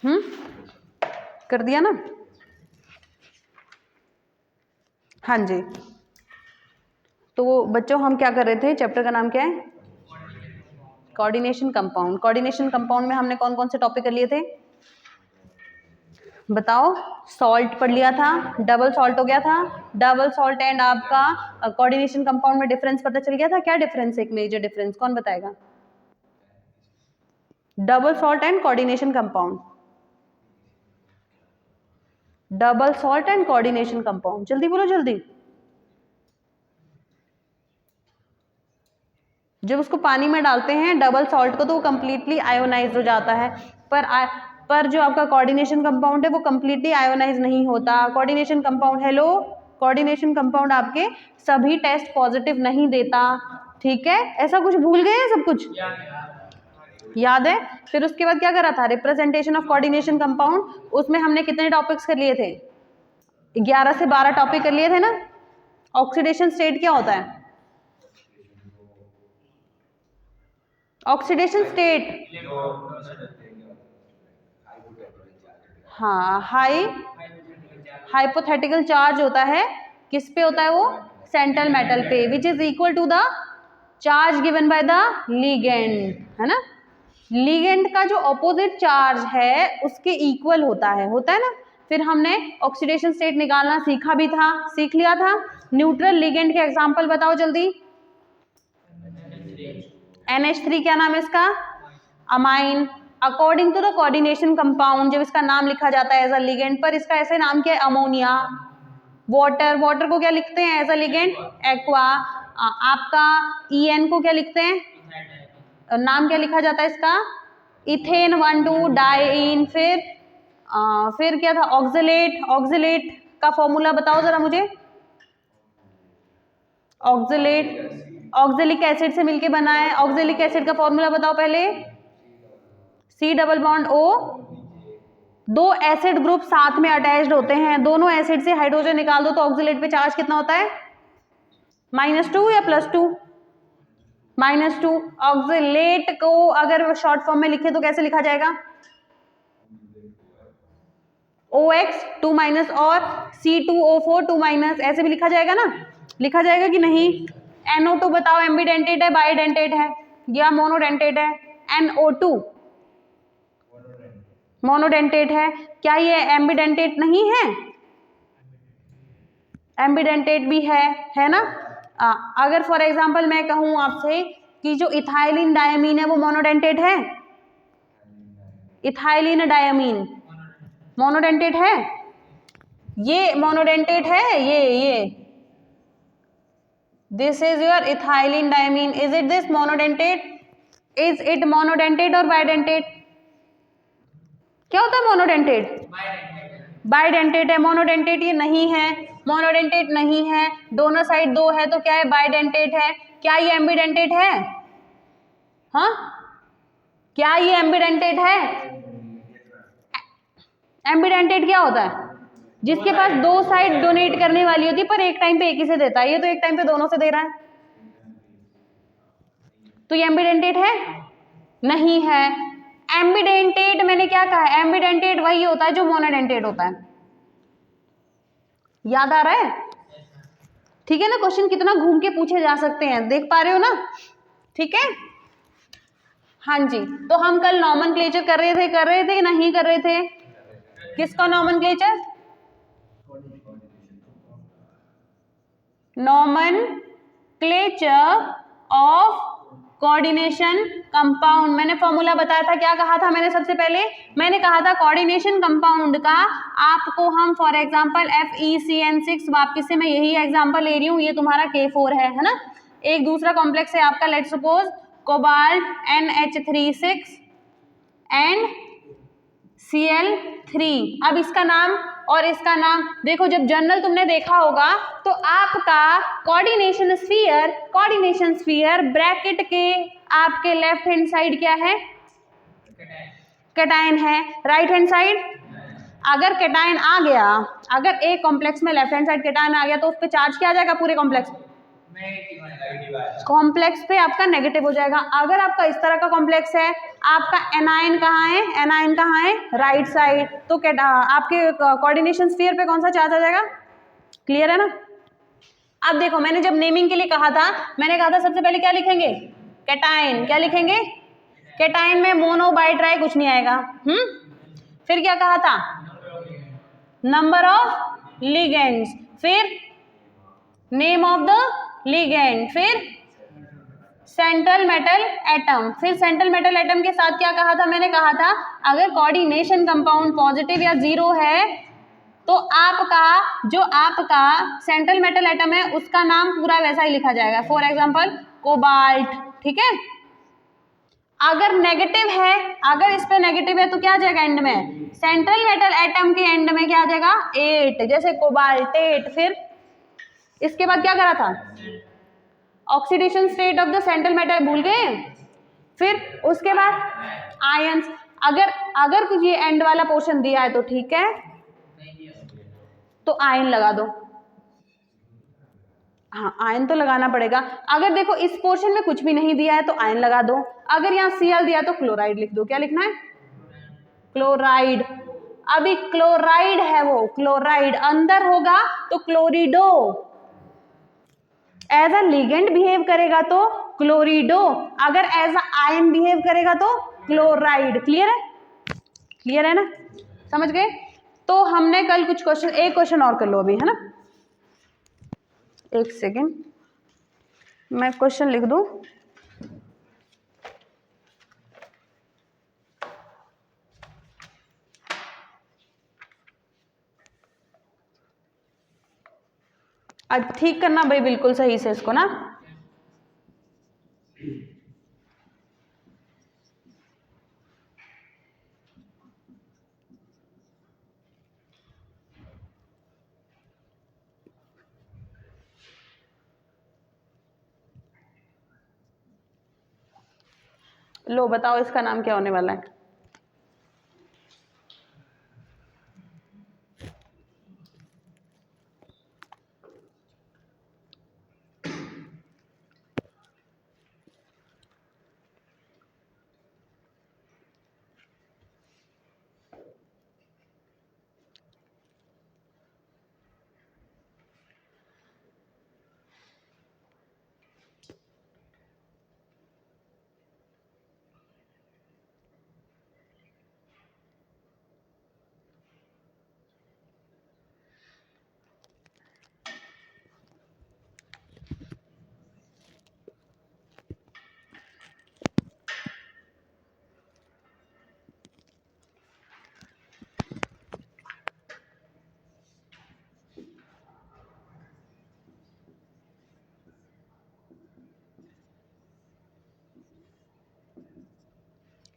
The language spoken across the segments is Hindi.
कर दिया ना? हाँ जी। तो बच्चों हम क्या कर रहे थे, चैप्टर का नाम क्या है? Coordination compound. कोऑर्डिनेशन कंपाउंड में हमने कौन कौन से टॉपिक कर लिए थे बताओ? सॉल्ट पढ़ लिया था, डबल सॉल्ट हो गया था, डबल सॉल्ट एंड आपका कोऑर्डिनेशन कंपाउंड में डिफरेंस पता चल गया था। क्या डिफरेंस, एक मेजर डिफरेंस कौन बताएगा? Double salt and coordination compound, double salt and coordination compound, जल्दी बोलो जल्दी। जब उसको पानी में डालते हैं डबल सॉल्ट को तो वो कंप्लीटली आयोनाइज हो जाता है, पर जो आपका कोऑर्डिनेशन कंपाउंड है वो कंप्लीटली आयोनाइज नहीं होता। Coordination compound, hello, coordination compound आपके सभी टेस्ट पॉजिटिव नहीं देता, ठीक है? ऐसा कुछ भूल गए हैं? सब कुछ याद है? फिर उसके बाद क्या करा था, रिप्रेजेंटेशन ऑफ कोऑर्डिनेशन कंपाउंड, उसमें हमने कितने टॉपिक्स कर लिए थे? 11 से 12 टॉपिक कर लिए थे ना? ऑक्सीडेशन स्टेट क्या होता है? ऑक्सीडेशन स्टेट, हाँ, हाइपोथेटिकल चार्ज होता है। किस पे होता है वो? सेंट्रल मेटल पे, which is equal to the charge given by the ligand, है ना? लिगेंड का जो ऑपोजिट चार्ज है उसके इक्वल होता है ना? फिर हमने ऑक्सीडेशन स्टेट निकालना सीखा भी था, सीख लिया था। न्यूट्रल लिगेंड के एग्जांपल बताओ जल्दी। NH3 क्या नाम है इसका? Amine. According to the coordination compound जब इसका नाम लिखा जाता है एज अ लिगेंड, पर इसका ऐसे नाम क्या है? अमोनिया। वाटर को क्या लिखते हैं एज अ लिगेंड? एक्वा। आपका EN को क्या लिखते हैं? नाम क्या लिखा जाता है इसका? Ethane 1,2 diene. फिर क्या था? ऑक्सलेट का फॉर्मूला बताओ जरा मुझे। ऑक्जेलिक एसिड से मिलके बना है। ऑक्जेलिक एसिड का फॉर्मूला बताओ पहले। C double bond O। दो एसिड ग्रुप साथ में अटैच्ड होते हैं, दोनों एसिड से हाइड्रोजन निकाल दो तो ऑक्जेलेट पे चार्ज कितना होता है? -2 या +2? -2। ऑक्जेलेट को अगर शॉर्ट फॉर्म में लिखे तो कैसे लिखा जाएगा? OX 2- और C2O4 2-, ऐसे भी लिखा जाएगा ना? लिखा जाएगा कि नहीं? NO2 बताओ, एम्बीडेंटेट है, बाइडेंटेट है या मोनोडेंटेट है? NO2 मोनोडेंटेट है। क्या ये एम्बीडेंटेट नहीं है? एम्बीडेंटेट भी है ना? अगर फॉर एग्जांपल मैं कहूं आपसे कि जो इथाइलिन डायमीन है वो मोनोडेंटेट है? इथाइलिन डायमीन मोनोडेंटेट है? ये मोनोडेंटेट है, ये this is your ethylene diamine. Is it this monodentate? Is it monodentate और बाइडेंटेट? क्या होता है मोनोडेंटेट? बाइडेंटेट है। मोनोडेंटेट ये नहीं है, मोनोडेंटेट नहीं है, दोनों साइड दो है तो क्या है? बाइडेंटेट है। क्या ये एम्बीडेंटेट है? हाँ, क्या ये एम्बीडेंटेट है? एम्बीडेंटेट क्या होता है? जिसके पास दो साइड डोनेट करने वाली होती है पर एक टाइम पे एक ही से देता है, ये तो एक टाइम पे दोनों से दे रहा है, तो ये एम्बीडेंटेट है? नहीं है। एम्बीडेंटेट मैंने क्या कहा? एम्बीडेंटेट वही होता है जो मोनोडेंटेट होता है। याद आ रहा है? ठीक है ना? क्वेश्चन कितना घूम के पूछे जा सकते हैं, देख पा रहे हो ना? ठीक है, हाँ जी। तो हम कल नॉमेनक्लेचर कर रहे थे कि नहीं कर रहे थे? किसका nomenclature? Nomenclature of coordination compound. मैंने फॉर्मूला बताया था, क्या कहा था मैंने? सबसे पहले मैंने कहा था कोऑर्डिनेशन कंपाउंड का आपको हम फॉर एग्जांपल FeCN6, वापिस से मैं यही एग्जांपल ले रही हूँ, ये तुम्हारा K4 है ना? एक दूसरा कॉम्प्लेक्स है आपका, let's suppose cobalt NH36 and Cl3। अब इसका नाम और इसका नाम देखो, जब जर्नल तुमने देखा होगा तो आपका कोऑर्डिनेशन स्फीयर ब्रैकेट के आपके लेफ्ट हैंड साइड क्या है? कैटायन है। राइट हैंड साइड अगर कैटायन आ गया, अगर एक कॉम्प्लेक्स में लेफ्ट हैंड साइड कैटायन आ गया तो उस पर चार्ज क्या आ जाएगा? पूरे कॉम्प्लेक्स कॉम्प्लेक्स पे आपका नेगेटिव हो जाएगा। अगर आपका इस तरह का कॉम्प्लेक्स है, आपका एनायन कहाँ है, एनायन कहाँ है, राइट साइड, तो आपके कोऑर्डिनेशन स्फीयर पे कौन सा चार्ज आ जाएगा, क्लियर है ना। अब देखो मैंने जब नेमिंग के लिए कहा था, मैंने कहा था सबसे पहले क्या लिखेंगे, कैटाइन, क्या लिखेंगे, कैटाइन में मोनो बाई ट्राई कुछ नहीं आएगा। फिर क्या कहा था, नंबर ऑफ लिगेंड्स, फिर नेम ऑफ द लिगेंड, फिर सेंट्रल मेटल एटम। फिर सेंट्रल मेटल एटम के साथ क्या कहा था, मैंने कहा था अगर कोऑर्डिनेशन कंपाउंड पॉजिटिव या जीरो है तो आपका सेंट्रल मेटल एटम है उसका नाम पूरा वैसा ही लिखा जाएगा, फॉर एग्जांपल कोबाल्ट, ठीक है। अगर नेगेटिव है, अगर इस पे नेगेटिव है तो क्या आ जाएगा एंड में, सेंट्रल मेटल एटम के एंड में क्या आ जाएगा 8, जैसे कोबाल्टेट। फिर इसके बाद क्या करा था, oxidation state of the central metal भूल गए। फिर उसके बाद आयंस, अगर कुछ ये एंड वाला पोर्शन दिया है तो ठीक है, तो आयन लगा दो, हाँ आयन तो लगाना पड़ेगा। अगर देखो इस पोर्शन में कुछ भी नहीं दिया है तो आयन लगा दो, अगर यहाँ Cl दिया तो क्लोराइड लिख दो। क्या लिखना है, क्लोराइड। अभी क्लोराइड है, वो क्लोराइड अंदर होगा तो क्लोरिडो, एज अ लिगेंड बिहेव करेगा तो क्लोरिडो, अगर एज अ आयन बिहेव करेगा तो क्लोराइड। क्लियर है, क्लियर है ना, समझ गए। तो हमने कल कुछ क्वेश्चन, एक क्वेश्चन और कर लो अभी, है ना, एक सेकेंड मैं क्वेश्चन लिख दूं। अब ठीक करना भाई बिल्कुल सही से इसको ना। लो बताओ इसका नाम क्या होने वाला है,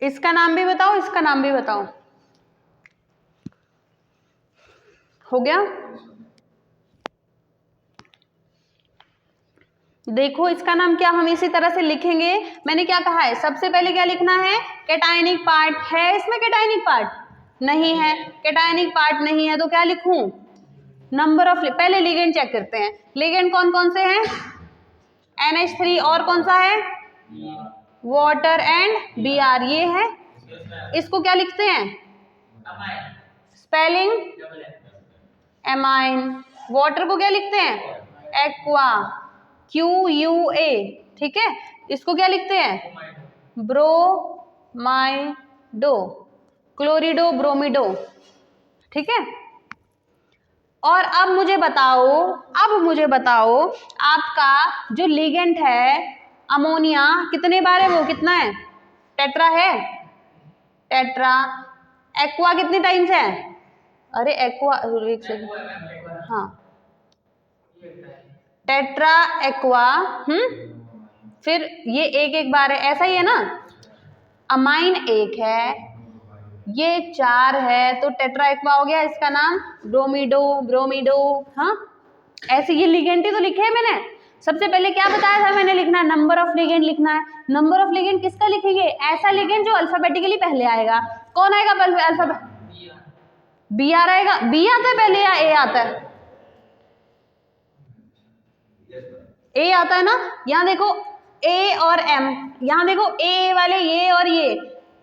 इसका नाम भी बताओ, इसका नाम भी बताओ, हो गया। देखो इसका नाम क्या हम इसी तरह से लिखेंगे, मैंने क्या कहा है, सबसे पहले क्या लिखना है, कैटायनिक पार्ट है इसमें, कैटायनिक पार्ट नहीं है, कैटायनिक पार्ट नहीं है तो क्या लिखूं, नंबर ऑफ, पहले लिगेंड चेक करते हैं, लिगेंड कौन कौन से हैं, NH3 और कौन सा है, वाटर एंड Br, ये है। इसको क्या लिखते हैं, स्पेलिंग एमाइन। वाटर को क्या लिखते हैं, एक्वा, QUA, ठीक है। इसको क्या लिखते हैं, ब्रोमाइडो, क्लोरिडो, ब्रोमिडो, ठीक है। और अब मुझे बताओ आपका जो लिगेंड है अमोनिया, कितने बार है वो, कितना है, टेट्रा है, टेट्रा। एक्वा कितने टाइम्स है, अरे एक्वा, एक सेकंड, हाँ टेट्रा एक्वा, फिर ये एक बार है, ऐसा ही है ना। अमाइन एक है, ये 4 है, तो टेट्रा एक्वा हो गया, इसका नाम ब्रोमिडो, ब्रोमिडो, हाँ ऐसे ये लिगेंड ही तो लिखे हैं मैंने। सबसे पहले क्या बताया था मैंने, लिखना है नंबर ऑफ लिगेंड, लिखना है नंबर ऑफ लिगेंड किसका लिखेंगे, ऐसा लिगेंड जो अल्फाबेटिकली पहले आएगा। कौन आएगा पहले, अल्फाबेट Br आएगा, B आता है पहले या A आता है, ए आता है ना, यहाँ देखो ए और एम, यहाँ देखो ए वाले ये और ये,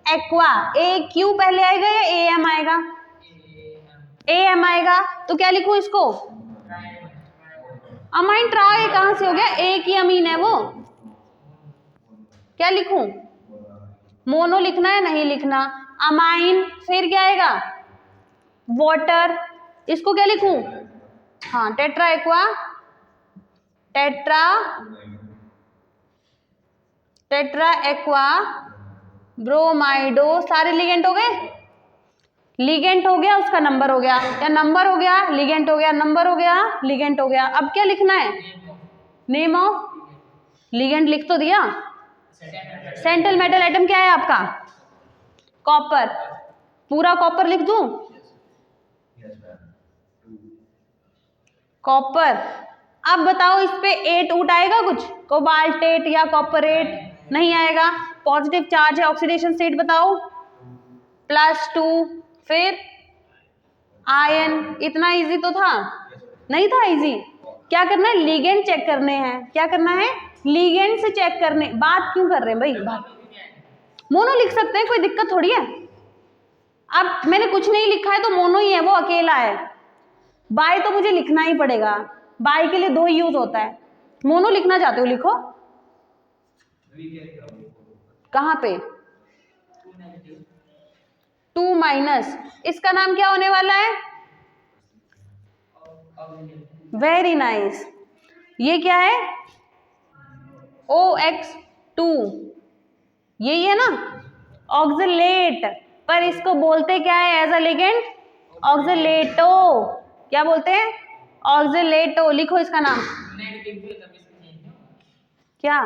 एक्वा, ए क्यू पहले आएगा या ए एम आएगा? ए एम आएगा, तो क्या लिखूं इसको? अमाइन ट्राई कहां से हो गया? ए की अमीन है वो, क्या लिखूं? मोनो लिखना है, नहीं लिखना। अमाइन, फिर क्या आएगा? वाटर, इसको क्या लिखूं? हाँ, टेट्रा एक्वा, टेट्रा एक्वा ब्रोमाइडो, सारे लिगेंट हो गए। लिगेंट हो गया, उसका नंबर हो गया, या नंबर हो गया, लिगेंट हो गया, नंबर हो गया, लिगेंट हो गया। अब क्या लिखना है? नेम ऑफ लिगेंट लिख तो दिया। सेंट्रल मेटल एटम क्या है आपका? कॉपर, पूरा कॉपर लिख दूं? कॉपर। अब बताओ इस पे एट उठ आएगा कुछ? कोबाल्टेट या कॉपरेट? नहीं आएगा। पॉजिटिव चार्ज है, ऑक्सीडेशन स्टेट बताओ? +2, फिर आयन। इतना इजी तो था? नहीं था इजी। क्या करना है? लिगेंड चेक करने हैं। क्या करना है? लिगेंड से चेक करने। बात क्यों कर रहे हैं भाई? बात मोनो लिख सकते हैं, कोई दिक्कत थोड़ी है। अब मैंने कुछ नहीं लिखा है तो मोनो ही है, वो अकेला है। बाय तो मुझे लिखना ही पड़ेगा, बाय के लिए 2 ही यूज होता है। मोनो लिखना चाहते हो लिखो। कहाँ पे? 2-, इसका नाम क्या होने वाला है? Very nice. ये क्या है? OX2, यही है ना? ऑक्सलेट, पर इसको बोलते क्या है एज अ लिगेंड? ऑक्सलेटो। क्या बोलते हैं? ऑक्सलेटो। लिखो इसका नाम। क्या?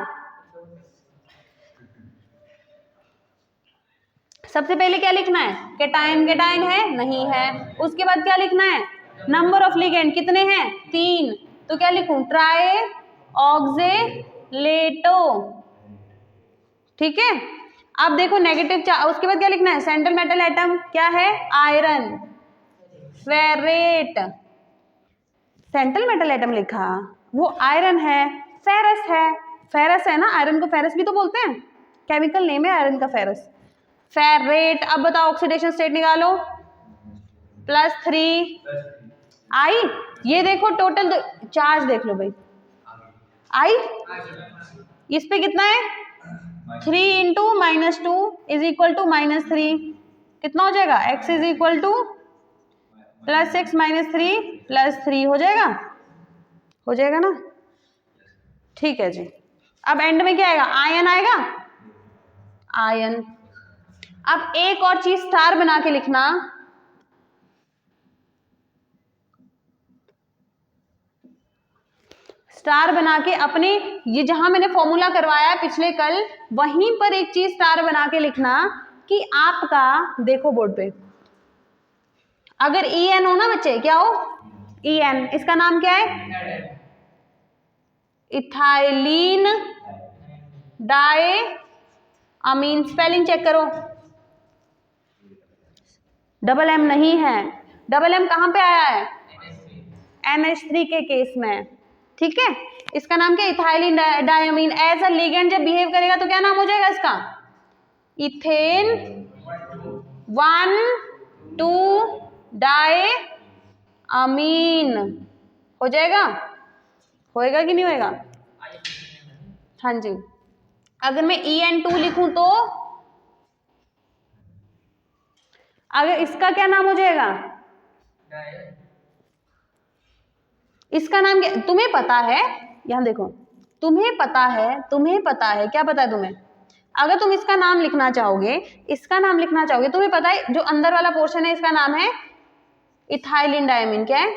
सबसे पहले क्या लिखना है? केटाइन। केटाइन है? नहीं है। उसके बाद क्या लिखना है? नंबर ऑफ लिगेंड कितने हैं? 3। तो क्या लिखूं? ट्राई ऑक्सलेटो। ठीक है। अब देखो नेगेटिव चार्ज, उसके बाद क्या लिखना है? सेंट्रल मेटल एटम क्या है? Iron, ferrate. Central metal atom लिखा, वो आयरन है, फेरस है। फेरस है ना, आयरन को फेरस भी तो बोलते हैं, केमिकल नेम है आयरन का फेरस, फेरेट। अब बताओ ऑक्सीडेशन स्टेट निकालो। +3 आई। ये देखो टोटल चार्ज देख लो भाई, आई। इस पे कितना है? 3 × -2 = -3। कितना हो जाएगा? x = +6 - 3 +3 हो जाएगा। हो जाएगा ना? ठीक है जी। अब एंड में क्या आएगा? आयन आएगा, आयन। अब एक और चीज स्टार बना के लिखना। स्टार बना के अपने, ये जहां मैंने फॉर्मूला करवाया है पिछले कल, वहीं पर एक चीज स्टार बना के लिखना कि आपका, देखो बोर्ड पे, अगर EN हो ना बच्चे, क्या हो? EN, इसका नाम क्या है? इथाइलिन डाई अमीन। स्पेलिंग चेक करो। MM नहीं है। MM कहां पे आया है? NH3 के केस में। ठीक है। इसका नाम क्या? Ethylene diamine. As a ligand जब बिहेव करेगा तो क्या नाम हो जाएगा इसका? Ethane 1,2 di amine. हो जाएगा? होएगा कि नहीं होएगा? हाँ जी। अगर मैं EN2 लिखूं तो अगर इसका क्या नाम हो जाएगा? इसका नाम क्या? तुम्हें पता है? यहां देखो, तुम्हें पता है, तुम्हें पता है, क्या पता है तुम्हें? अगर तुम इसका नाम लिखना चाहोगे, इसका नाम लिखना चाहोगे, तुम्हें पता है जो अंदर वाला पोर्शन है इसका नाम है इथाइलिन डायमीन। क्या है?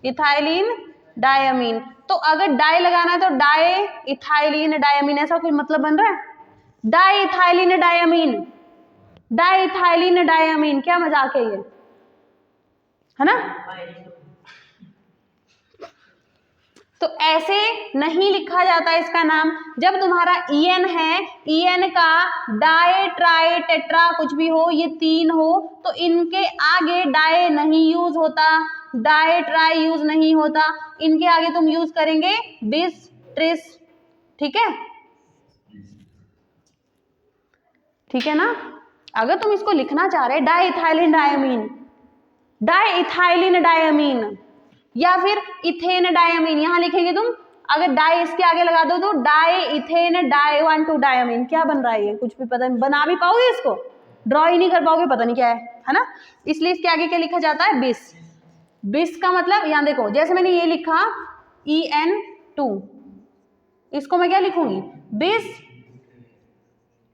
Ethylene diamine. तो अगर डाई लगाना है तो डाई इथाइलिन डायमीन, ऐसा कोई मतलब बन रहा है? Di ethylene diamine, di ethylene diamine, क्या मजाक है ये, है ना? तो ऐसे नहीं लिखा जाता इसका नाम। जब तुम्हारा EN है, EN का डाई ट्राई टेट्रा कुछ भी हो, ये 3 हो, तो इनके आगे डाई नहीं यूज होता, डाई ट्राई यूज नहीं होता, इनके आगे तुम यूज करेंगे बिस ट्रिस, ठीक है, ठीक है ना। अगर तुम इसको लिखना चाह रहे डाइइथाइलिन डायमीन, डाइइथाइलिन डायमीन या फिर इथेन डायमीन, यहां लिखेंगे तुम, अगर डाई इसके आगे लगा दो तो डाई इथेन डाई 1,2 डायमीन, क्या बन रहा है ये, कुछ भी पता नहीं, बना भी पाओगे इसको, ड्रॉ ही नहीं कर पाओगे, पता नहीं क्या है ना। इसलिए इसके आगे क्या लिखा जाता है, बिस। बिस का मतलब यहां देखो, जैसे मैंने ये लिखा En2, इसको मैं क्या लिखूंगी, बिस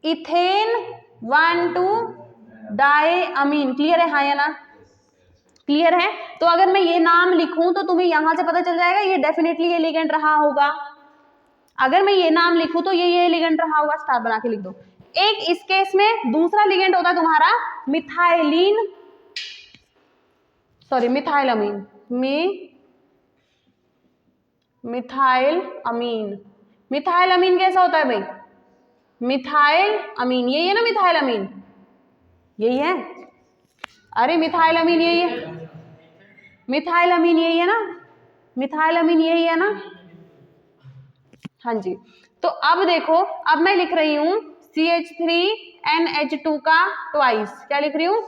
इथेन 1,2 डाई अमीन। क्लियर है, हाँ या ना, क्लियर है। तो अगर मैं ये नाम लिखूं तो तुम्हें यहां से पता चल जाएगा ये डेफिनेटली ये लिगेंड रहा होगा। अगर मैं ये नाम लिखूं तो ये लिगेंड रहा होगा, स्टार बना के लिख दो। एक इस केस में दूसरा लिगेंड होता है तुम्हारा मिथाइलिन, सॉरी मिथाइल अमीन, मिथाइल अमीन। मिथाइल अमीन कैसा होता है भाई, मिथाइल अमीन यही है ना, मिथाइल अमीन यही है, अरे मिथाइल अमीन यही है, मिथाइल अमीन यही है ना, मिथाइल अमीन यही है ना, हाँ जी। तो अब देखो, अब मैं लिख रही हूं CH3NH2 का ट्वाइस, क्या लिख रही हूं,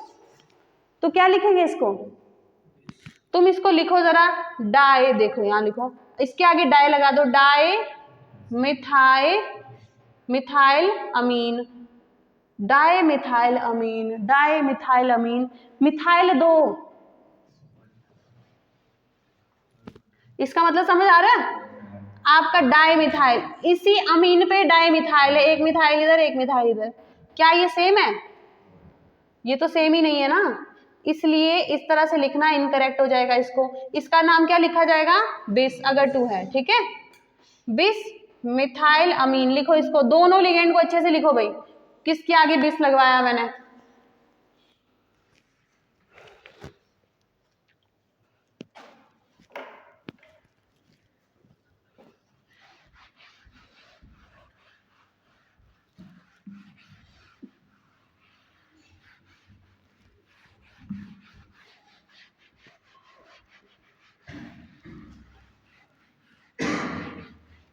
तो क्या लिखेंगे इसको, तुम इसको लिखो जरा, डाई, देखो यहां लिखो, इसके आगे डाई लगा दो, डाई मिथाइल अमीन, डाई मिथाइल अमीन, डाई मिथाइल अमीन, मिथाइल 2, इसका मतलब समझ आ रहा है आपका, डाई मिथाइल, इसी अमीन पे डाई मिथाइल है, एक मिथाइल इधर एक मिथाइल इधर, क्या ये सेम है, ये तो सेम ही नहीं है ना, इसलिए इस तरह से लिखना इनकरेक्ट हो जाएगा इसको, इसका नाम क्या लिखा जाएगा, बिस, अगर 2 है, ठीक है, बिस मिथाइल अमीन लिखो इसको, दोनों लिगेंड को अच्छे से लिखो भाई, किसके आगे बिस लगवाया मैंने,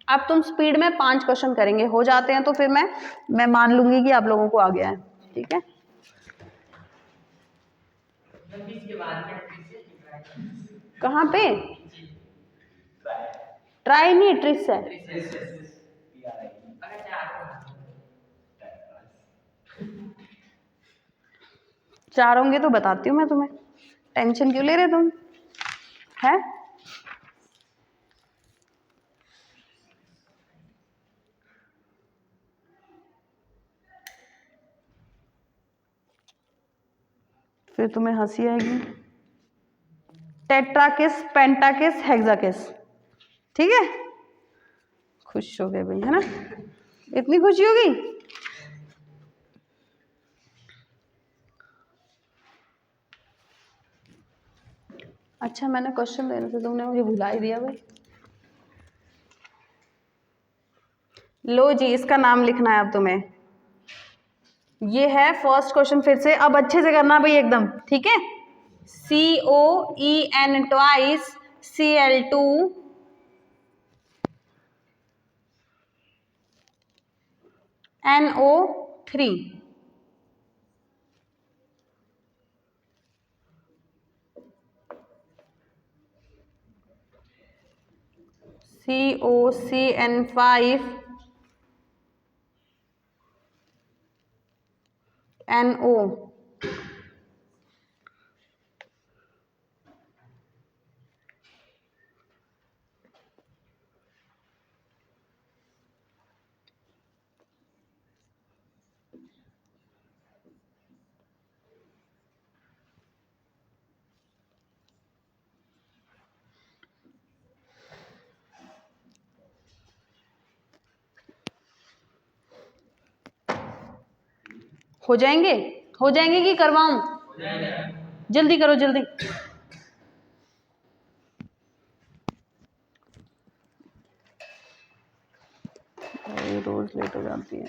अब तुम स्पीड में 5 क्वेश्चन करेंगे, हो जाते हैं तो फिर मैं मान लूंगी कि आप लोगों को आ गया है, ठीक है। कहाँ पे, ट्राई नहीं, ट्रिस है, चार होंगे तो बताती हूँ मैं तुम्हें, टेंशन क्यों ले रहे तुम, है फिर तुम्हें हंसी आएगी। टेट्राकिस, पेंटाकिस, हेक्साकिस, ठीक है, खुश हो गए भाई, है ना, इतनी खुशी होगी, अच्छा मैंने क्वेश्चन देने से तुमने मुझे भुला ही दिया भाई। लो जी, इसका नाम लिखना है अब तुम्हें, ये है फर्स्ट क्वेश्चन, फिर से अब अच्छे से करना भाई एकदम, ठीक है, COEN twice Cl2 NO3, COCN5 NO, हो जाएंगे, हो जाएंगे कि करवाऊं, जल्दी करो जल्दी, रोज लेट हो जाती है।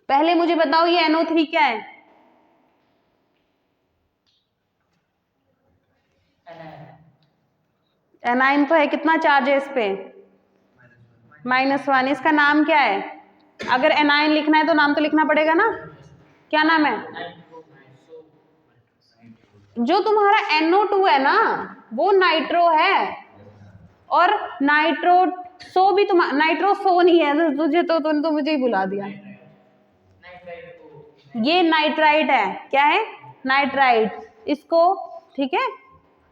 पहले मुझे बताओ ये NO3 क्या है, एनाइन तो है, कितना चार्ज है इस पे? -1। इसका नाम क्या है? अगर एनाइन लिखना है तो नाम तो लिखना पड़ेगा ना, क्या नाम है? जो तुम्हारा NO2 है ना वो नाइट्रो है, और नाइट्रो सो भी नाइट्रो सो नहीं है, तुझे तो तुमने तो मुझे ही बुला दिया। ये नाइट्राइट है, क्या है? नाइट्राइट। इसको ठीक है,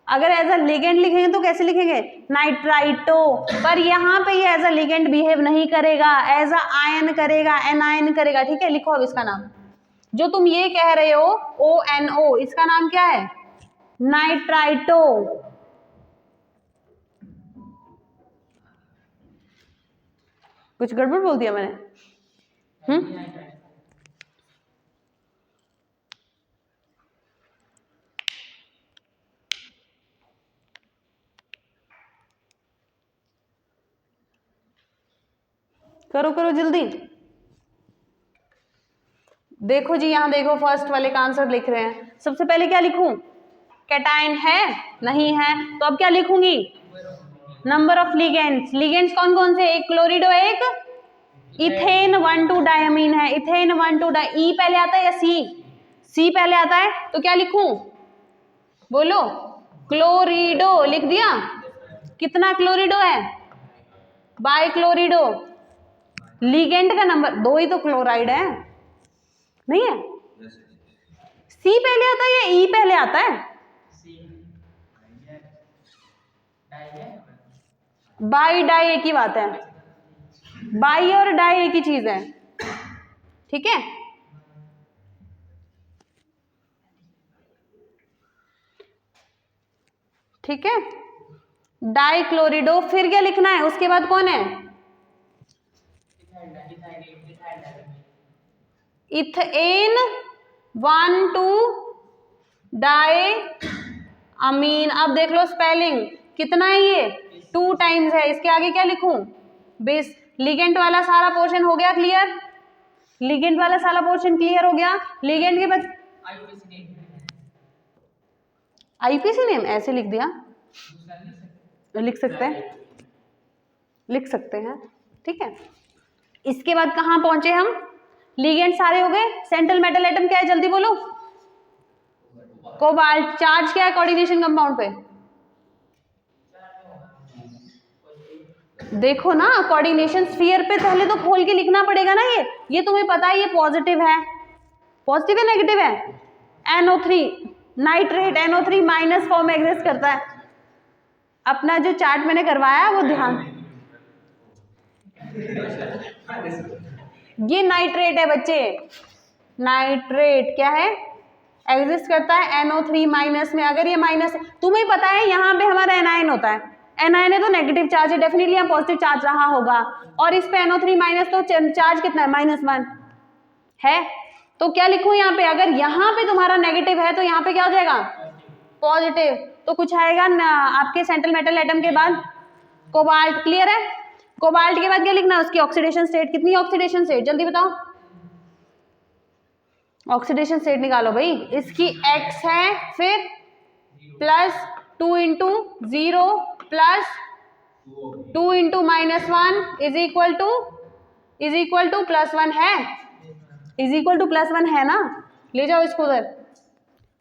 अगर एज अ लिगेंड लिखेंगे तो कैसे लिखेंगे? नाइट्राइटो। पर यहाँ पे ये एज अ लिगेंड बिहेव नहीं करेगा, एज अ आयन करेगा, एनायन करेगा। ठीक है, लिखो अब इसका नाम। जो तुम ये कह रहे हो ONO, इसका नाम क्या है? नाइट्राइटो। कुछ गड़बड़ बोल दिया मैंने? करो करो जल्दी। देखो जी, यहाँ देखो, फर्स्ट वाले का आंसर लिख रहे हैं। सबसे पहले क्या लिखूं? कैटाइन है? नहीं है, तो अब क्या लिखूंगी? Number of ligands. लिगेंड्स कौन कौन से? एक क्लोरिडो, एक इथेन 1,2 डायमीन है। इथेन 1,2 ई पहले आता है या सी पहले आता है? तो क्या लिखूं? बोलो। क्लोरिडो लिख दिया। कितना क्लोरिडो है? बाई क्लोरिडो। लिगेंड का नंबर 2 ही तो क्लोराइड है, नहीं है? सी पहले आता है या ई पहले आता है? बाई डाई एक ही बात है, बाई और डाई एक ही चीज है। ठीक है, ठीक है, डाई क्लोरिडो। फिर क्या लिखना है उसके बाद? कौन है? इथेन 1,2 डाई अमीन। अब देख लो स्पेलिंग कितना है, ये 2 टाइम्स है। इसके आगे क्या लिखूं? बेस। लिगेंड वाला सारा पोर्शन हो गया क्लियर? लिगेंड वाला सारा पोर्शन क्लियर हो गया। लिगेंड के बाद आईपीसी नेम ऐसे लिख दिया, लिख सकते हैं, लिख सकते हैं। ठीक है, इसके बाद कहाँ पहुंचे हम? लिगेंड सारे हो गए। सेंट्रल मेटल एटम क्या है? जल्दी बोलो। कोबाल्ट। चार्ज क्या है कोऑर्डिनेशन कंपाउंड पे? देखो ना, कोऑर्डिनेशन स्फीयर पे पहले तो खोल के लिखना पड़ेगा ना। ये तुम्हें पता है, ये पॉजिटिव है। पॉजिटिव है नेगेटिव है? NO3 nitrate NO3 minus form में एग्जिस्ट करता है। अपना जो चार्ट मैंने करवाया वो ध्यान, ये नाइट्रेट है बच्चे। नाइट्रेट क्या है? एग्जिस्ट करता है NO3 माइनस में। अगर ये माइनस, तुम्हें पता है यहाँ पे हमारा एनायन होता है। एनायन है तो नेगेटिव चार्ज है, डेफिनेटली यहाँ पॉजिटिव चार्ज रहा होगा। और इस पे NO3 माइनस, तो चार्ज कितना है? -1 है। तो क्या लिखूं यहाँ पे? अगर यहाँ पे तुम्हारा नेगेटिव है तो यहाँ पे क्या हो जाएगा? पॉजिटिव। तो कुछ आएगा ना आपके सेंट्रल मेटल एटम के बाद? कोबाल्ट। क्लियर है? कोबाल्ट के बाद क्या लिखना है? उसकी ऑक्सीडेशन स्टेट। कितनी ऑक्सीडेशन स्टेट जल्दी बताओ? ऑक्सीडेशन स्टेट निकालो भाई। इसकी X है, फिर +2 × 0 +2 × -1 इज इक्वल टू +1 है, इज इक्वल टू +1 है ना? ले जाओ इसको उधर।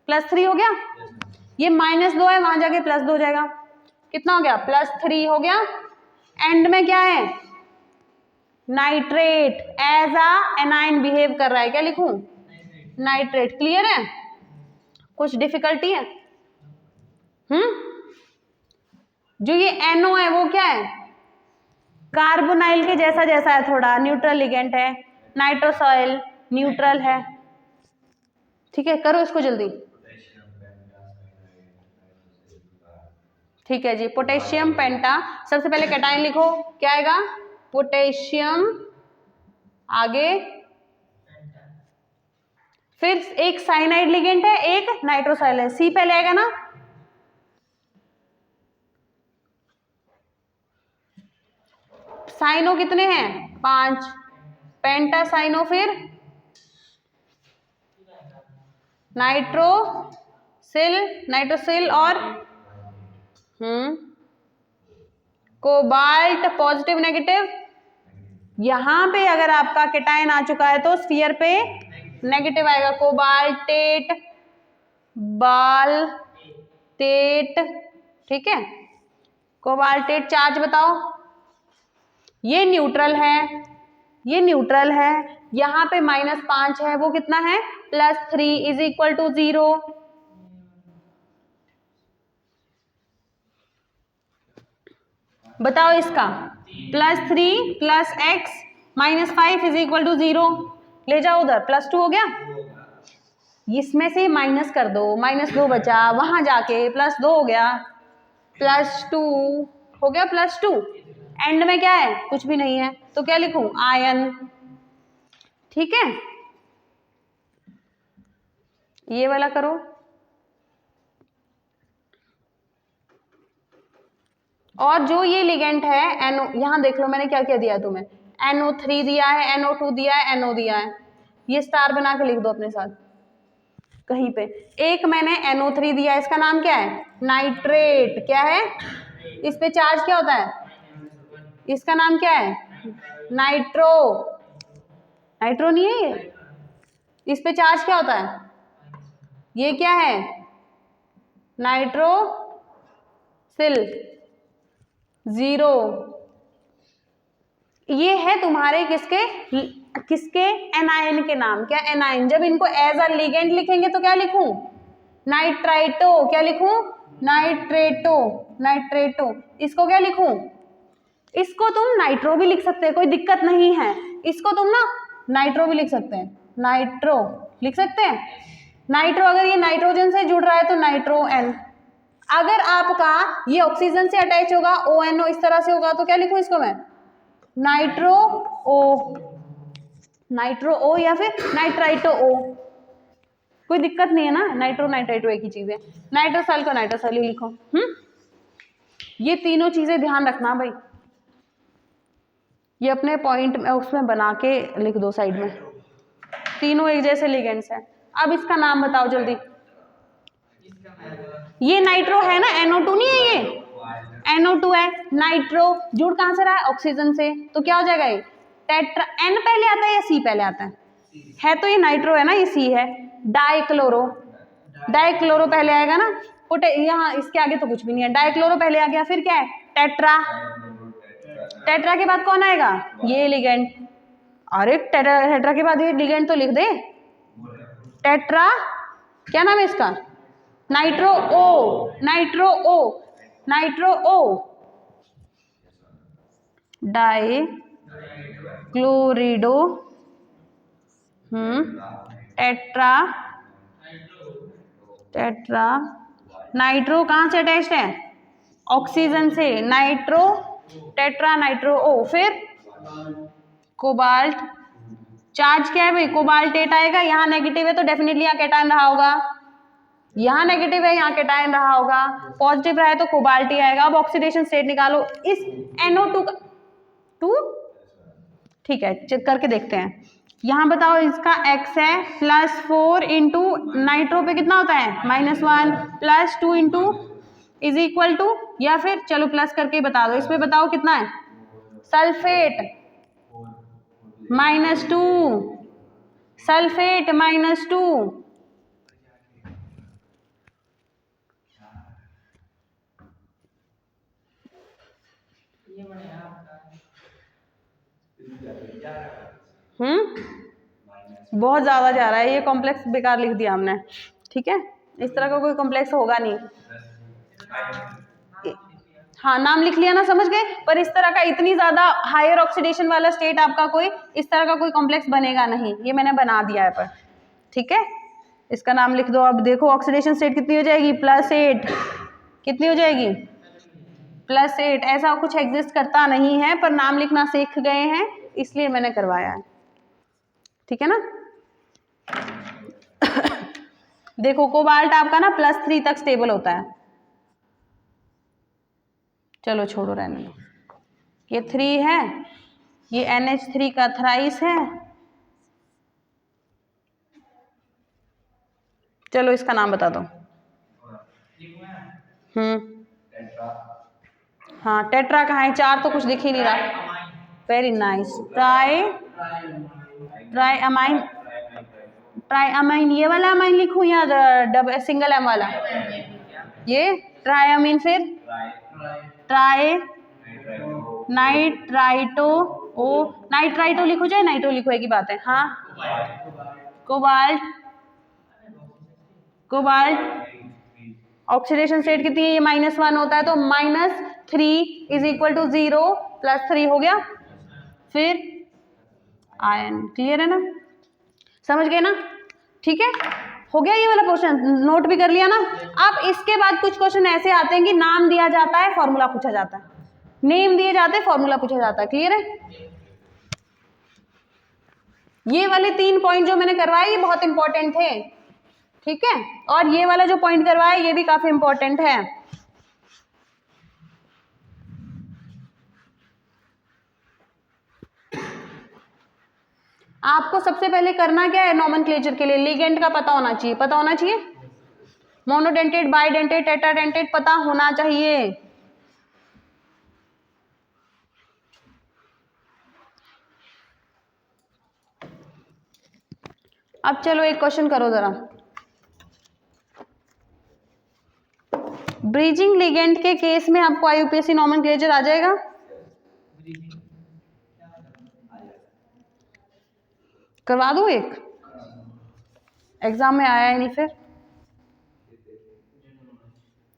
+3 हो गया। ये -2 है, वहां जाके +2 हो जाएगा। कितना हो गया? +3 हो गया। एंड में क्या है? Nitrate as a anion behave कर रहा है। क्या लिखूं? नाइट्रेट। क्लियर है? कुछ डिफिकल्टी है? जो ये NO है वो क्या है? कार्बोनाइल के जैसा जैसा है, थोड़ा न्यूट्रल लिगेंड है। नाइट्रोसॉइल न्यूट्रल है। ठीक है, करो इसको जल्दी। ठीक है जी, पोटेशियम पेंटा। सबसे पहले कैटायन लिखो, क्या आएगा? पोटेशियम, आगे फिर एक साइनाइड लिगेंड है, एक नाइट्रोसॉइल है। सी पहले आएगा ना? साइनो कितने हैं? 5। पेंटा साइनो, फिर नाइट्रोसिल और कोबाल्ट पॉजिटिव नेगेटिव, यहां पे अगर आपका केटायन आ चुका है तो स्फीयर पे नेगेटिव आएगा, कोबाल्टेट बाल्टेट, ठीक है। कोबाल्टेट चार्ज बताओ, ये न्यूट्रल है, ये न्यूट्रल है, यहां पे -5 है, वो कितना है +3 इज इक्वल टू 0। बताओ इसका, +3 + x -5 इज इक्वल टू 0, ले जाओ उधर, +2 हो गया, इसमें से माइनस कर दो, -2 बचा, वहां जाके +2 हो गया, +2 हो गया, +2, एंड में क्या है, कुछ भी नहीं है, तो क्या लिखूं, आयन, ठीक है। ये वाला करो, और जो ये लिगेंड है NO, यहां देख लो मैंने क्या क्या दिया तुम्हें, NO3 दिया है, NO2 दिया है, NO दिया है, ये स्टार बना के लिख दो अपने साथ कहीं पे। एक मैंने NO3 दिया, इसका नाम क्या है, नाइट्रेट, क्या है, इस पे चार्ज क्या होता है, इसका नाम क्या है, नाइट्रो, नाइट्रो नहीं है ये, इस पे चार्ज क्या होता है, ये क्या है, नाइट्रो सिल 0, ये है तुम्हारे किसके किसके एनायन के नाम, क्या एनायन। जब इनको एज अ लिगेंड लिखेंगे तो क्या लिखूं, नाइट्राइटो, क्या लिखूं, नाइट्रेटो, नाइट्रेटो, इसको क्या लिखूं, इसको तुम नाइट्रो भी लिख सकते हैं, कोई दिक्कत नहीं है, इसको तुम ना नाइट्रो भी लिख सकते हैं, नाइट्रो लिख सकते हैं, नाइट्रो, अगर ये नाइट्रोजन से जुड़ रहा है तो नाइट्रो एन, अगर आपका ये ऑक्सीजन से अटैच होगा ONO इस तरह से होगा तो क्या लिखूं इसको मैं, नाइट्रो ओ, नाइट्रो ओ या फिर नाइट्राइटो ओ, कोई दिक्कत नहीं है ना, नाइट्रो नाइट्राइटो एक ही चीज है, नाइट्रोसल को नाइट्रोसल ही लिखो। ये तीनों चीजें ध्यान रखना भाई, ये अपने पॉइंट में उसमें बना के लिख दो साइड में, तीनों एक जैसे लिगेंड्स हैं। अब इसका नाम बताओ जल्दी, ये नाइट्रो है ना, NO2 नहीं है ये, NO2 है, नाइट्रो जुड़ कहां से रहा है, ऑक्सीजन से, तो क्या हो जाएगा ये टेट्रा, N पहले आता है या C पहले आता है तो ये नाइट्रो है ना, ये C है, डाइक्लोरो, डाइक्लोरो पहले आएगा ना, यहाँ इसके आगे तो कुछ भी नहीं है, डाइक्लोरो पहले आ गया, फिर क्या है टेट्रा, टेट्रा के बाद कौन आएगा, ये लिगेंड, अरे टेट्रा के बाद ये लिगेंड तो लिख दे, टेट्रा, क्या नाम है इसका, नाइट्रो ओ, नाइट्रो ओ, नाइट्रो ओ, डाई क्लोरिडो, टेट्रा, टेट्रा, नाइट्रो कहां से अटैच्ड है, ऑक्सीजन से, नाइट्रो टेट्रा नाइट्रो ओ, फिर कोबाल्ट, चार्ज क्या है भाई, कोबाल्टेट आएगा, यहाँ नेगेटिव है तो डेफिनेटली यहाँ कैटायन रहा होगा, यहाँ नेगेटिव है यहाँ कैटायन रहा होगा, पॉजिटिव रहा है तो कोबाल्ट ही आएगा। अब ऑक्सीडेशन स्टेट निकालो इस NO2 का, 2 ठीक है, चेक करके देखते हैं, यहाँ बताओ इसका X है +4 इंटू नाइट्रो पे कितना होता है -1 +2 इंटू इज इक्वल टू, या फिर चलो प्लस करके बता दो, इसमें बताओ कितना है, सल्फेट -2, सल्फेट -2, बहुत ज्यादा जा रहा है, ये कॉम्प्लेक्स बेकार लिख दिया हमने, ठीक है, इस तरह का कोई कॉम्प्लेक्स होगा नहीं, हाँ नाम लिख लिया ना, समझ गए, पर इस तरह का इतनी ज्यादा हायर ऑक्सीडेशन वाला स्टेट आपका कोई इस तरह का कोई कॉम्प्लेक्स बनेगा नहीं, ये मैंने बना दिया है पर, ठीक है, इसका नाम लिख दो। अब देखो ऑक्सीडेशन स्टेट कितनी हो जाएगी, +8, कितनी हो जाएगी +8, ऐसा कुछ एग्जिस्ट करता नहीं है, पर नाम लिखना सीख गए हैं इसलिए मैंने करवाया है, ठीक है ना। देखो कोबाल्ट आपका ना +3 तक स्टेबल होता है, चलो छोड़ो रहने दो, ये 3 है, ये NH3 का थ्राइस है, चलो इसका नाम बता दो, हाँ टेट्रा कहाँ है, 4 तो कुछ दिख ही नहीं रहा। Very nice. ट्राई अमाइन, ये वाला अमाइन लिखूं या डबल सिंगल एम वाला? ये ट्राई अमीन, फिर ट्राई नाइट्राइटो, ओ नाइट्राइटो लिखो चाहे नाइट्रो लिखो, एक ही बात है। हाँ कोबाल्ट, ऑक्सीडेशन स्टेट कितनी है, ये -1 होता है, तो -3 इज इक्वल टू 0 +3 हो गया, फिर आयन। क्लियर है ना, समझ गए ना? ठीक है, हो गया ये वाला क्वेश्चन, नोट भी कर लिया ना? अब इसके बाद कुछ क्वेश्चन ऐसे आते हैं कि नाम दिया जाता है, फॉर्मूला पूछा जाता है, नेम दिए जाते हैं, फॉर्मूला पूछा जाता है। क्लियर है? ये वाले 3 पॉइंट जो मैंने करवाए ये बहुत इंपॉर्टेंट थे, ठीक है? और ये वाला जो पॉइंट करवाया ये भी काफी इंपॉर्टेंट है। आपको सबसे पहले करना क्या है, नोमेनक्लेचर के लिए लिगेंड का पता होना चाहिए, पता होना चाहिए, मोनोडेंटेट, बाइडेंटेट, टेट्राडेंटेट पता होना चाहिए। अब चलो एक क्वेश्चन करो जरा, ब्रीजिंग लिगेंड के केस में आपको आईयूपीएसी नोमेनक्लेचर आ जाएगा? करवा दूं एक, एग्जाम में आया ही नहीं, फिर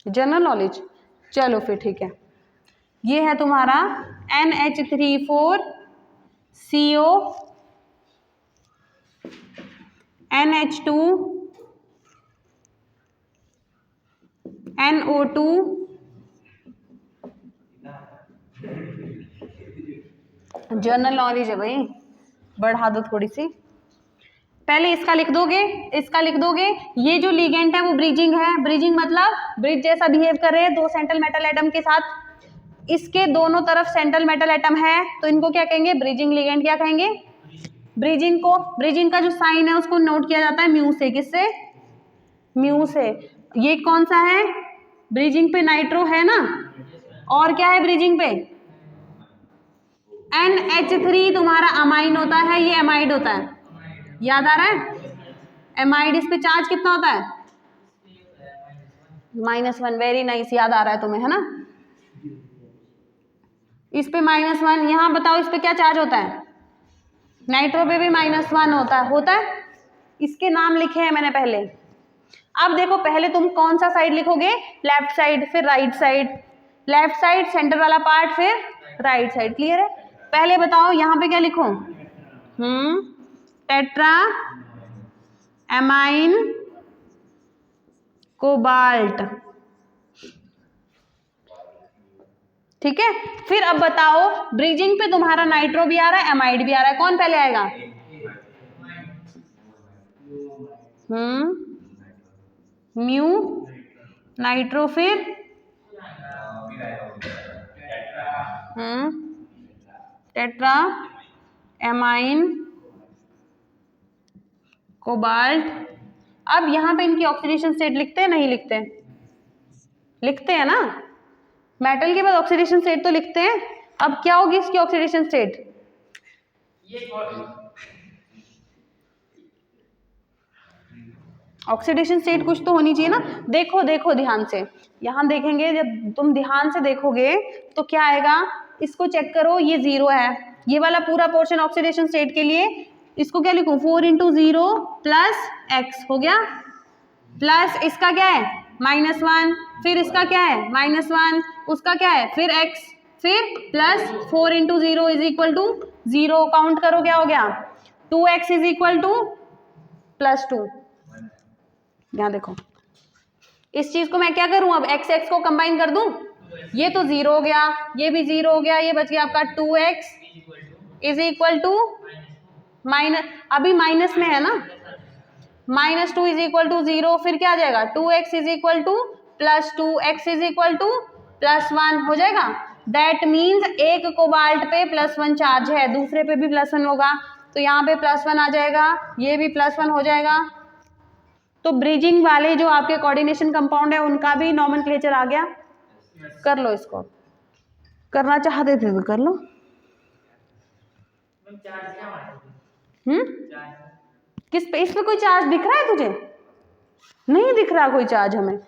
जनरल नॉलेज, चलो फिर ठीक है। ये है तुम्हारा NH3,4CO NH2 NO2 general knowledge है भाई, बढ़ा दो थोड़ी सी। पहले इसका लिख दोगे, इसका लिख दोगे, ये जो लिगेंड है वो ब्रिजिंग है, ब्रिजिंग मतलब ब्रिज जैसा बिहेव कर रहे हैं दो सेंट्रल मेटल एटम के साथ, इसके दोनों तरफ सेंट्रल मेटल एटम है, तो इनको क्या कहेंगे, ब्रिजिंग लिगेंड। क्या कहेंगे, ब्रिजिंग को, ब्रिजिंग का जो साइन है उसको नोट किया जाता है म्यू से, किससे, म्यू से। ये कौन सा है, ब्रिजिंग पे नाइट्रो है ना, और क्या है ब्रिजिंग पे, NH3 तुम्हारा अमाइन होता है, ये एमाइड होता है, याद आ रहा है? एमाइड, इस पे चार्ज कितना होता है, -1। वेरी नाइस, याद आ रहा है तुम्हें, है ना? इस पे -1, यहां बताओ इस पे क्या चार्ज होता है, नाइट्रो पे भी -1 होता है। इसके नाम लिखे हैं मैंने पहले। अब देखो, पहले तुम कौन सा साइड लिखोगे, लेफ्ट साइड, फिर right side, left side centre वाला पार्ट, फिर राइट साइड। क्लियर है? पहले बताओ यहाँ पे क्या लिखूं, टेट्रा एमाइन कोबाल्ट, ठीक है? फिर अब बताओ, ब्रिजिंग पे तुम्हारा नाइट्रो भी आ रहा है, एमाइड भी आ रहा है, कौन पहले आएगा, म्यू नाइट्रो, फिर टेट्रा एमाइन कोबाल्ट। अब यहां पे इनकी ऑक्सीडेशन स्टेट लिखते हैं, नहीं लिखते हैं? लिखते हैं ना, मेटल के बाद ऑक्सीडेशन स्टेट तो लिखते हैं। अब क्या होगी इसकी ऑक्सीडेशन स्टेट, ऑक्सीडेशन स्टेट कुछ तो होनी चाहिए ना। देखो देखो ध्यान से, यहां देखेंगे, जब तुम ध्यान से देखोगे तो क्या आएगा, इसको चेक करो, ये 0 है, ये वाला पूरा पोर्शन ऑक्सीडेशन स्टेट के लिए, इसको क्या लिखूं, 4 × 0 + x हो गया, प्लस इसका क्या है -1, फिर इसका क्या है -1, उसका क्या है फिर x, फिर प्लस 4 × 0 = 0, काउंट करो क्या हो गया, 2x = +2। यहाँ देखो, इस चीज को मैं क्या करूं, अब x x को कंबाइन कर दूं, ये तो 0 हो गया, ये भी 0 हो गया, ये बच गया आपका 2x = अभी माइनस में है ना, -2 = 0, फिर क्या आ जाएगा, 2x = +2, x = +1 हो जाएगा। दैट मीन्स एक कोबाल्ट पे +1 चार्ज है, दूसरे पे भी +1 होगा, तो यहाँ पे +1 आ जाएगा, ये भी +1 हो जाएगा। तो ब्रिजिंग वाले जो आपके कोऑर्डिनेशन कंपाउंड है उनका भी नोमेनक्लेचर आ गया। कर लो इसको, करना चाहते थे तो कर लो। किस पे, इस पे कोई चार्ज दिख रहा है तुझे? नहीं दिख रहा कोई चार्ज हमें।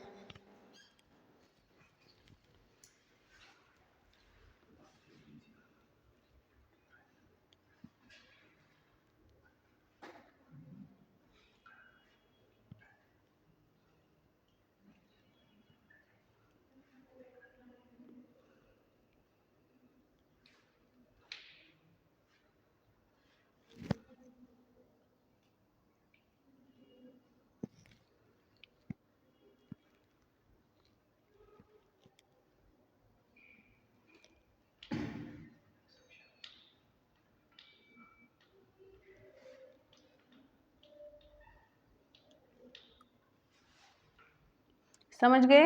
समझ गए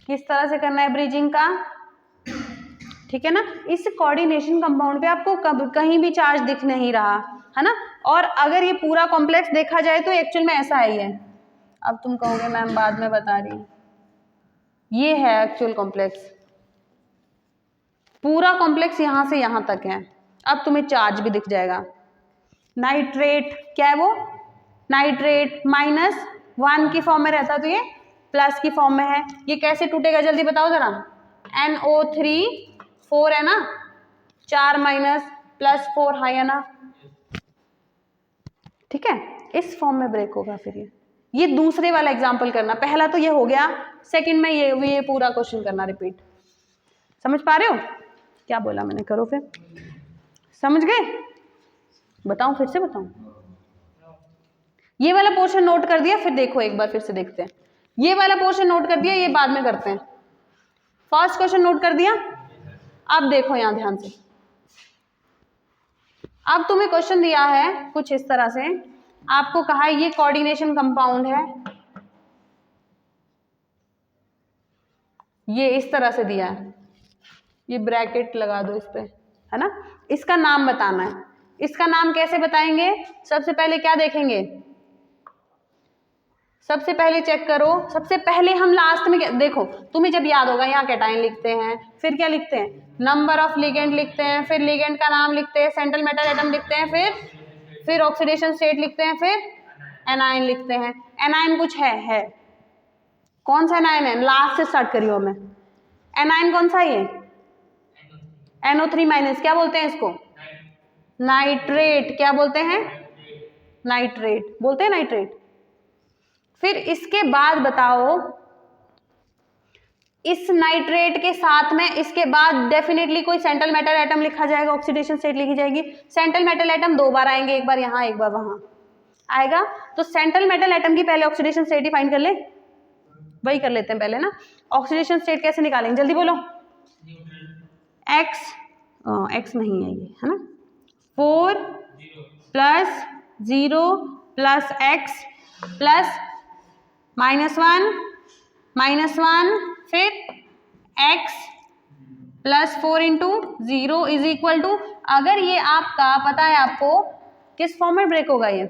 किस तरह से करना है ब्रिजिंग का? ठीक है ना। इस कोऑर्डिनेशन कंपाउंड पे आपको कहीं भी चार्ज दिख नहीं रहा है ना। और अगर ये पूरा कॉम्प्लेक्स देखा जाए तो एक्चुअल में ऐसा ही है। अब तुम कहोगे मैम बाद में बता रही, ये है एक्चुअल कॉम्प्लेक्स, पूरा कॉम्प्लेक्स यहां से यहां तक है। अब तुम्हें चार्ज भी दिख जाएगा। नाइट्रेट क्या है वो? नाइट्रेट -1 की फॉर्म में रहता तो ये प्लस की फॉर्म में है। ये कैसे टूटेगा जल्दी बताओ जरा। NO3 4 है ना, 4 माइनस प्लस 4 है ना, ठीक है। इस फॉर्म में ब्रेक होगा फिर ये दूसरे वाला एग्जाम्पल करना। पहला तो ये हो गया, सेकंड में ये पूरा क्वेश्चन करना रिपीट। समझ पा रहे हो क्या बोला मैंने? करो फिर। समझ गए? बताऊं फिर से बताऊं? ये वाला पोर्शन नोट कर दिया, फिर देखो एक बार फिर से देखते हैं। ये वाला पोर्शन नोट कर दिया, ये बाद में करते हैं। फर्स्ट क्वेश्चन नोट कर दिया। अब देखो यहां ध्यान से। अब तुम्हें क्वेश्चन दिया है कुछ इस तरह से, आपको कहा है ये कोऑर्डिनेशन कंपाउंड है, ये इस तरह से दिया है, ये ब्रैकेट लगा दो इस पे, है ना। इसका नाम बताना है। इसका नाम कैसे बताएंगे? सबसे पहले क्या देखेंगे? सबसे पहले चेक करो, सबसे पहले हम लास्ट में देखो, तुम्हें जब याद होगा यहाँ कैटायन लिखते हैं, फिर क्या लिखते हैं? नंबर ऑफ लिगेंड लिखते हैं, फिर लिगेंड का नाम लिखते हैं, सेंट्रल मेटल एटम लिखते हैं, फिर ऑक्सीडेशन स्टेट लिखते हैं, फिर एनायन लिखते हैं। एनायन कुछ है कौन सा एनायन है? लास्ट से स्टार्ट करियो मैं। एनायन कौन सा है? NO3 minus. क्या बोलते हैं इसको? नाइट्रेट। क्या बोलते हैं? नाइट्रेट बोलते हैं, नाइट्रेट। फिर इसके बाद बताओ, इस नाइट्रेट के साथ में इसके बाद डेफिनेटली कोई सेंट्रल मेटल एटम लिखा जाएगा, ऑक्सीडेशन स्टेट लिखी जाएगी। सेंट्रल मेटल एटम 2 बार आएंगे, एक बार यहाँ एक बार वहां आएगा। तो सेंट्रल मेटल एटम की पहले ऑक्सीडेशन स्टेट ही फाइंड कर ले, वही कर लेते हैं पहले ना। ऑक्सीडेशन स्टेट कैसे निकालेंगे जल्दी बोलो। एक्स नहीं है ये, है ना। 4 + 0 + x + -1 फिर x + 4 × 0 = अगर ये आपका पता है आपको किस फॉर्म में ब्रेक होगा ये?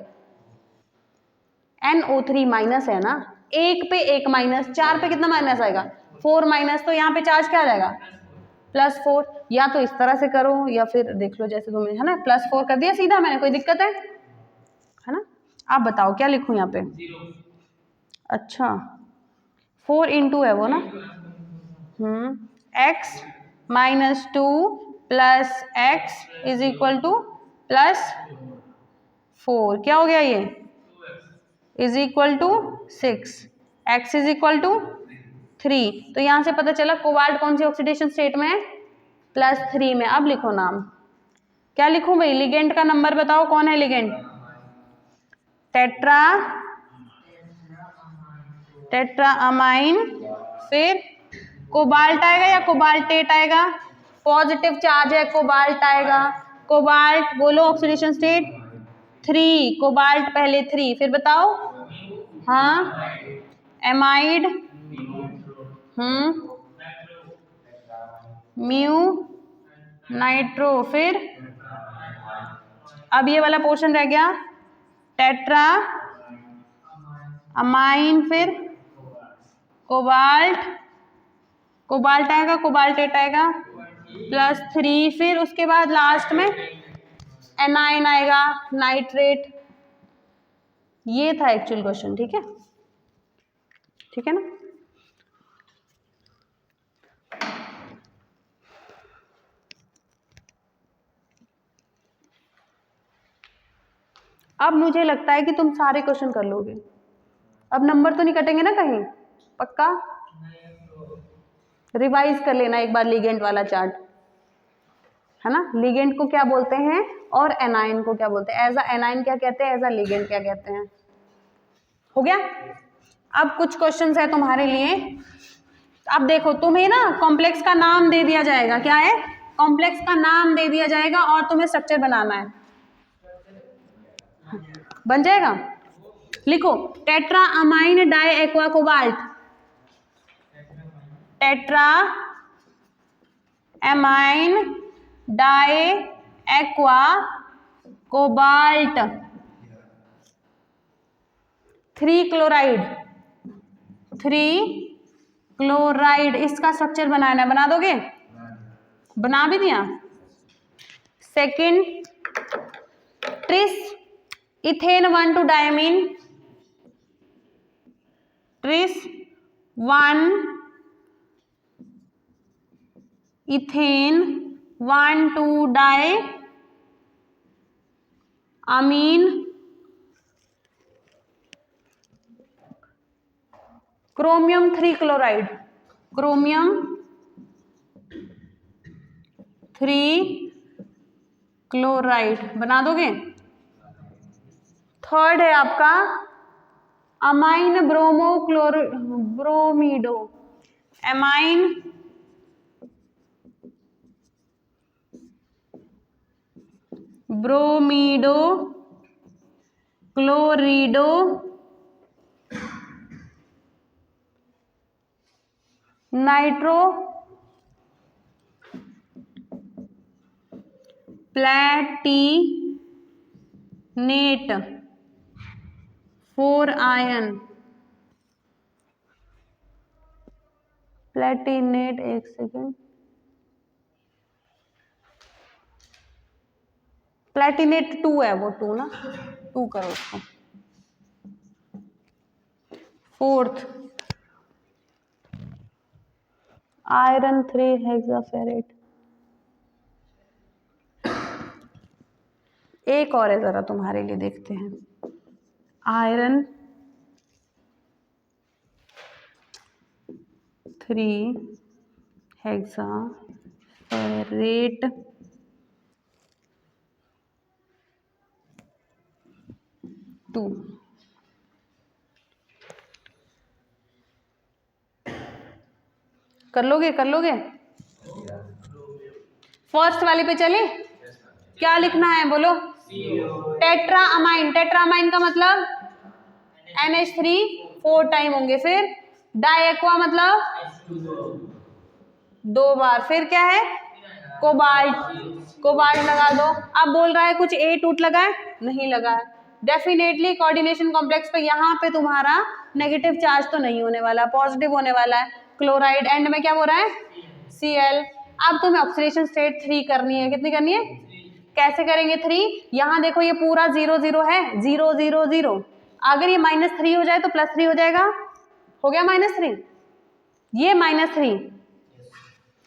NO3 माइनस है ना, 1 पे 1 माइनस, 4 पे कितना माइनस आएगा? 4 माइनस। तो यहाँ पे चार्ज क्या आ जाएगा? +4। या तो इस तरह से करो या फिर देख लो जैसे तुम्हें, है ना। +4 कर दिया सीधा मैंने, कोई दिक्कत है ना। आप बताओ क्या लिखूं यहाँ पे? अच्छा 4 × है वो ना। x -2 + x = +4। क्या हो गया ये? = 6। x = 3। तो यहां से पता चला कोबाल्ट कौन सी ऑक्सीडेशन स्टेट में है? +3 में। अब लिखो नाम। क्या लिखूं भाई? लिगेंड का नंबर बताओ, कौन है लिगेंड? Tetra amine. फिर कोबाल्ट आएगा या कोबाल्टेट आएगा? पॉजिटिव चार्ज है, कोबाल्ट आएगा। कोबाल्ट बोलो ऑक्सीडेशन स्टेट 3, कोबाल्ट पहले 3, फिर बताओ। हाँ एमाइड, म्यू नाइट्रो। फिर अब ये वाला पोर्शन रह गया, टेट्रा अमाइन, फिर कोबाल्ट, कोबाल्ट आएगा, कोबाल्टेट आएगा, +3, फिर उसके बाद लास्ट में एनाइन आएगा, नाइट्रेट। ये था एक्चुअल क्वेश्चन, ठीक है, ठीक है ना। अब मुझे लगता है कि तुम सारे क्वेश्चन कर लोगे। अब नंबर तो नहीं कटेंगे ना कहीं, पक्का? रिवाइज कर लेना एक बार लिगेंड वाला चार्ट, है ना। लिगेंड को क्या बोलते हैं और एनाइन को क्या बोलते हैं, एज अ एनाइन क्या कहते हैं, एज अ लिगेंड क्या कहते हैं। हो गया। अब कुछ क्वेश्चंस है तुम्हारे लिए। अब देखो, तुम्हें ना कॉम्प्लेक्स का नाम दे दिया जाएगा। क्या है? कॉम्प्लेक्स का नाम दे दिया जाएगा और तुम्हें स्ट्रक्चर बनाना है। बन जाएगा? लिखो, tetra amine di aqua cobalt. Tetra amine di aqua cobalt 3 chloride, 3 chloride, इसका स्ट्रक्चर बनाना है। बना दोगे? बना भी दिया। Second, tris ethane 1 to diamine, tris 1 ethane 1 to di amine, chromium 3 chloride, chromium 3 chloride. बना दोगे? थर्ड है आपका amine bromido, amine bromido chlorido nitro platinate 4 ion, platinate, एक सेकेंड, प्लैटिनेट 2 है वो, 2 ना, 2 करो उसको। Fourth iron 3 हेक्साफेरेट। एक और है, जरा तुम्हारे लिए देखते हैं। आयरन 3 हेक्साफेरेट 2। कर लोगे? कर लोगे? फर्स्ट वाले पे चले? क्या लिखना है बोलो? Tetra amine. टेट्रा अमाइन का मतलब NH3 4 टाइम होंगे। फिर डाई एक्वा मतलब 2 बार। फिर क्या है? कोबाल्ट, कोबाल्ट लगा दो। अब बोल रहा है कुछ A टूट लगा है? नहीं लगा है। डेफिनेटली कोऑर्डिनेशन कॉम्प्लेक्स पे यहाँ पे तुम्हारा नेगेटिव चार्ज तो नहीं होने वाला, पॉजिटिव होने वाला है। क्लोराइड एंड में क्या हो रहा है? Cl। अब तुम्हें ऑक्सीडेशन स्टेट 3 करनी है। कितनी करनी है? कैसे करेंगे 3? यहाँ देखो, ये पूरा 0 0 है, 0 0 0। अगर ये -3 हो जाए तो +3 हो जाएगा। हो गया -3, ये -3,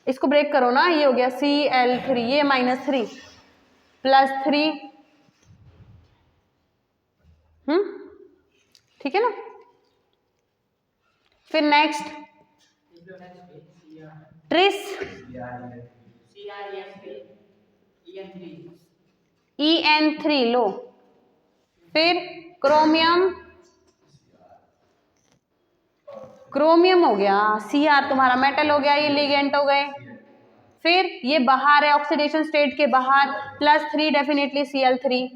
इसको ब्रेक करो ना, ये हो गया Cl3, ये -3 +3, ठीक है ना। फिर नेक्स्ट ट्रिस En3 लो। फिर क्रोमियम, क्रोमियम हो गया, Cr तुम्हारा मेटल हो गया, ये लिगेंड हो गए। फिर ये बाहर है, ऑक्सीडेशन स्टेट के बाहर, +3 डेफिनेटली Cl3।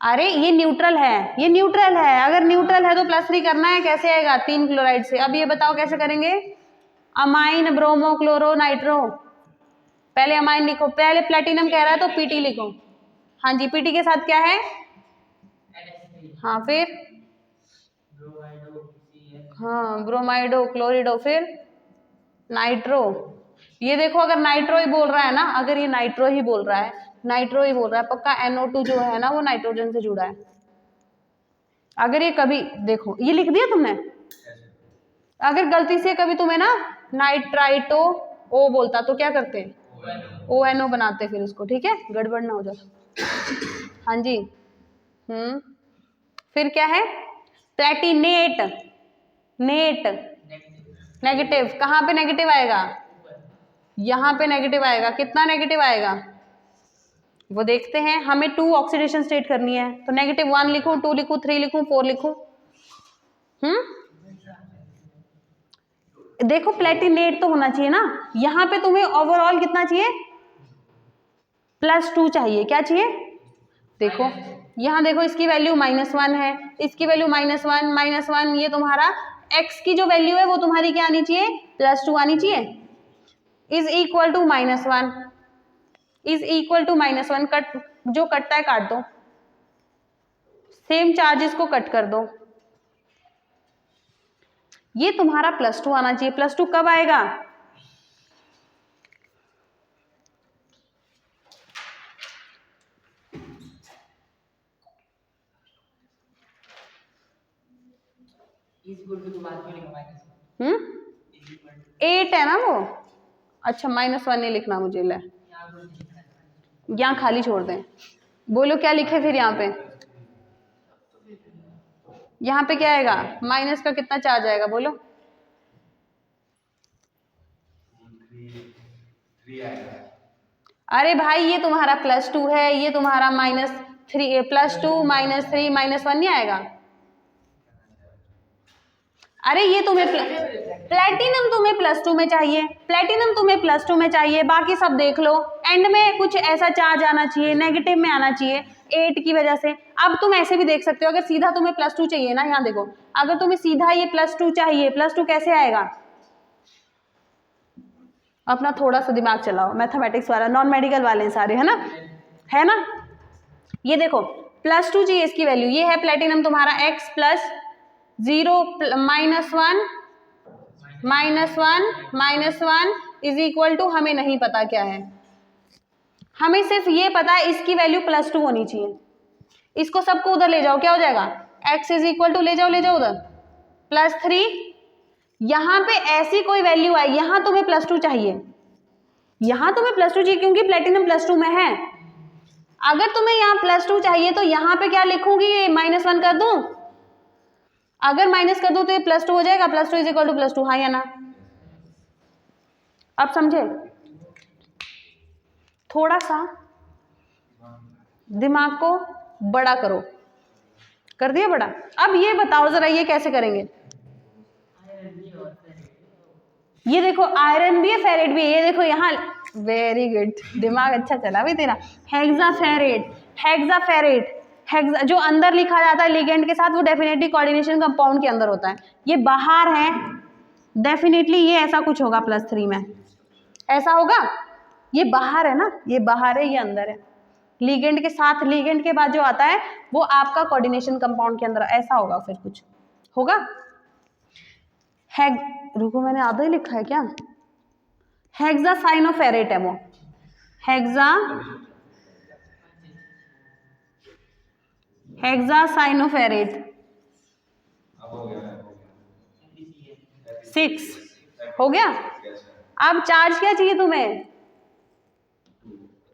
अरे ये न्यूट्रल है, ये न्यूट्रल है। अगर न्यूट्रल है तो +3 करना है। कैसे आएगा? 3 क्लोराइड से। अब ये बताओ कैसे करेंगे? Amine bromo chloro nitro. पहले अमाइन लिखो, पहले प्लेटिनम कह रहा है तो Pt लिखो। हाँ जी, Pt के साथ क्या है? हाँ, फिर हाँ, ब्रोमाइडो क्लोरिडो, फिर नाइट्रो ये देखो अगर नाइट्रो ही बोल रहा है ना, अगर ये नाइट्रो ही बोल रहा है, नाइट्रो ही बोल रहा है, पक्का NO2 जो है ना वो नाइट्रोजन से जुड़ा है। अगर ये कभी देखो ये लिख दिया तुमने, अगर गलती से कभी तुम्हें ना नाइट्राइटो ओ बोलता तो क्या करते हैं, ONO बनाते फिर उसको, ठीक है, गड़बड़ ना हो जाए। हाँ जी। फिर क्या है, प्लेटिनेट, नेट नेगेटिव, कहाँ पे नेगेटिव आएगा, यहाँ पे नेगेटिव आएगा। कितना नेगेटिव आएगा वो देखते हैं, हमें 2 ऑक्सीडेशन स्टेट करनी है, तो -1 लिखूं, 2 लिखूं, 3 लिखूं, 4 लिखूं। देखो प्लेटिनेट तो होना चाहिए ना, यहाँ पे तुम्हें ओवरऑल कितना चाहिए, +2 चाहिए। क्या चाहिए, देखो यहाँ देखो इसकी वैल्यू -1 है, इसकी वैल्यू -1 ये तुम्हारा x की जो वैल्यू है वो तुम्हारी क्या आनी चाहिए, +2 आनी चाहिए। Is equal to -1, is equal to -1, cut जो कटता है काट दो, सेम चार्जेस को कट कर दो। ये तुम्हारा +2 आना चाहिए। +2 कब आएगा, -8 है ना वो, अच्छा -1 नहीं लिखना मुझे, ले यहाँ खाली छोड़ दें। बोलो क्या लिखे फिर यहाँ पे क्या आएगा, माइनस का कितना चार्ज आएगा बोलो, 3 आएगा। अरे भाई ये तुम्हारा +2 है, ये तुम्हारा -3, +2 -3 -1 नहीं आएगा। अरे ये तुम्हें प्लेटिनम तुम्हें +2 में चाहिए, प्लेटिनम तुम्हें +2 में चाहिए, बाकी सब देख लो, एंड में कुछ ऐसा चार्ज आना चाहिए, नेगेटिव में आना चाहिए 8 की वजह से। अब तुम ऐसे भी देख सकते हो, अगर सीधा तुम्हें +2 चाहिए ना, यहाँ देखो अगर तुम्हें सीधा ये +2 चाहिए, +2 कैसे आएगा, अपना थोड़ा सा दिमाग चलाओ, मैथमेटिक्स वाला, नॉन मेडिकल वाले सारे, है ना। ये देखो +2 चाहिए इसकी वैल्यू, ये है प्लेटिनम तुम्हारा x + 0 -1 इज इक्वल टू, हमें नहीं पता क्या है, हमें सिर्फ ये पता है इसकी वैल्यू +2 होनी चाहिए। इसको सबको उधर ले जाओ, क्या हो जाएगा, x इज इक्वल टू, ले जाओ उधर, +3, यहाँ पे ऐसी कोई वैल्यू आई, यहाँ तुम्हें +2 चाहिए, यहाँ तुम्हें +2 चाहिए क्योंकि प्लेटिनम +2 में है। अगर तुम्हें यहाँ +2 चाहिए तो यहाँ पे क्या लिखूंगी, -1 कर दूं, अगर माइनस कर दूं तो ये +2 हो जाएगा, +2 इज इक्वल टू +2, हाँ या ना। अब समझे, थोड़ा सा दिमाग को बड़ा करो, कर दिया बड़ा। अब ये बताओ जरा ये कैसे करेंगे, ये देखो आयरन भी है, फेरेट भी है, ये देखो यहाँ, वेरी गुड, दिमाग अच्छा चला भी तेरा। हेक्साफेरेट जो अंदर लिखा जाता है लिगेंड के साथ, वो डेफिनेटली कोऑर्डिनेशन कंपाउंड के अंदर होता है, ये बाहर है, डेफिनेटली ये ऐसा कुछ होगा +3 में, ऐसा होगा, ये बाहर है ना, ये बाहर है, ये अंदर है, लिगेंड के साथ, लिगेंड के बाद जो आता है वो आपका कोऑर्डिनेशन कंपाउंड के अंदर, ऐसा होगा, फिर कुछ होगा। रुको मैंने आधा ही लिखा है क्या, हेक्सासाइनोफेरेट है वो, हेक्सासाइनोफेरेट 6 हो गया। अब चार्ज क्या चाहिए तुम्हें,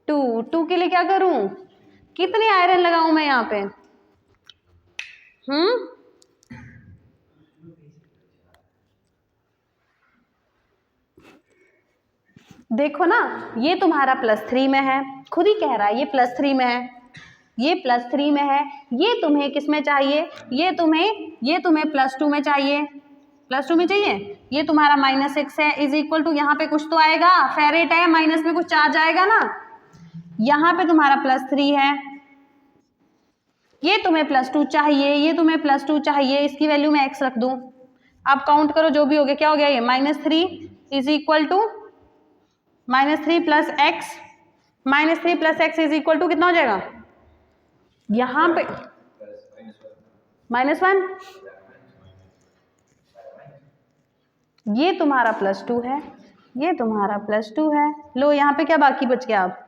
2 के लिए क्या करूं, कितने आयरन लगाऊं मैं यहाँ पे, देखो ना, ये तुम्हारा +3 में है, खुद ही कह रहा है ये +3 में है, ये +3 में है, ये तुम्हें किस में चाहिए, ये तुम्हें +2 में चाहिए, +2 में चाहिए, ये तुम्हारा -6 है, इज इक्वल टू, यहाँ पे कुछ तो आएगा, फेरेट है, माइनस में कुछ चार्ज आएगा ना, यहाँ पे तुम्हारा +3 है, ये तुम्हें +2 चाहिए, ये तुम्हें +2 चाहिए, इसकी वैल्यू मैं x रख दूं। अब काउंट करो जो भी हो गया, क्या हो गया ये, -3 is equal to -3 + x, -3 + x is equal to कितना हो जाएगा, यहाँ पे -1, ये तुम्हारा +2 है, ये तुम्हारा +2 है। लो यहाँ पे क्या बाकी बच गया, आप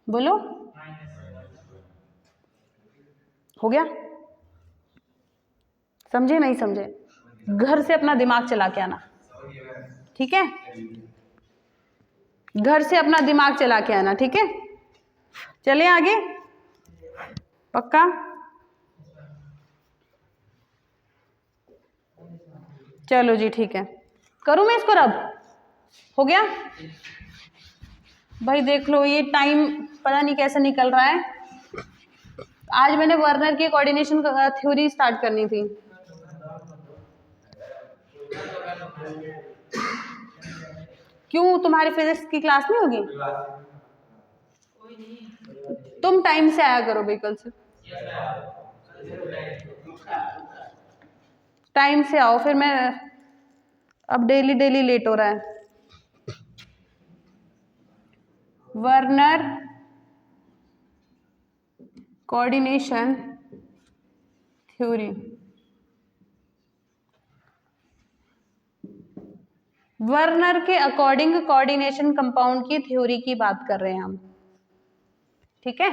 बोलो, हो गया? समझे नहीं समझे? घर से अपना दिमाग चला के आना, ठीक है? घर से अपना दिमाग चला के आना, ठीक है? चले आगे, पक्का? चलो जी ठीक है, करूँ मैं इसको रब? हो गया भाई? देख लो ये टाइम पता नहीं कैसे निकल रहा है। आज मैंने वर्नर की कोऑर्डिनेशन थ्योरी स्टार्ट करनी थी। क्यों, तुम्हारी फिजिक्स की क्लास नहीं होगी? तुम टाइम से आया करो भाई, कल से टाइम से आओ, फिर मैं अब डेली डेली लेट हो रहा है। वर्नर कोऑर्डिनेशन थ्योरी, वर्नर के अकॉर्डिंग कोऑर्डिनेशन कंपाउंड की थ्योरी की बात कर रहे हैं हम, ठीक है?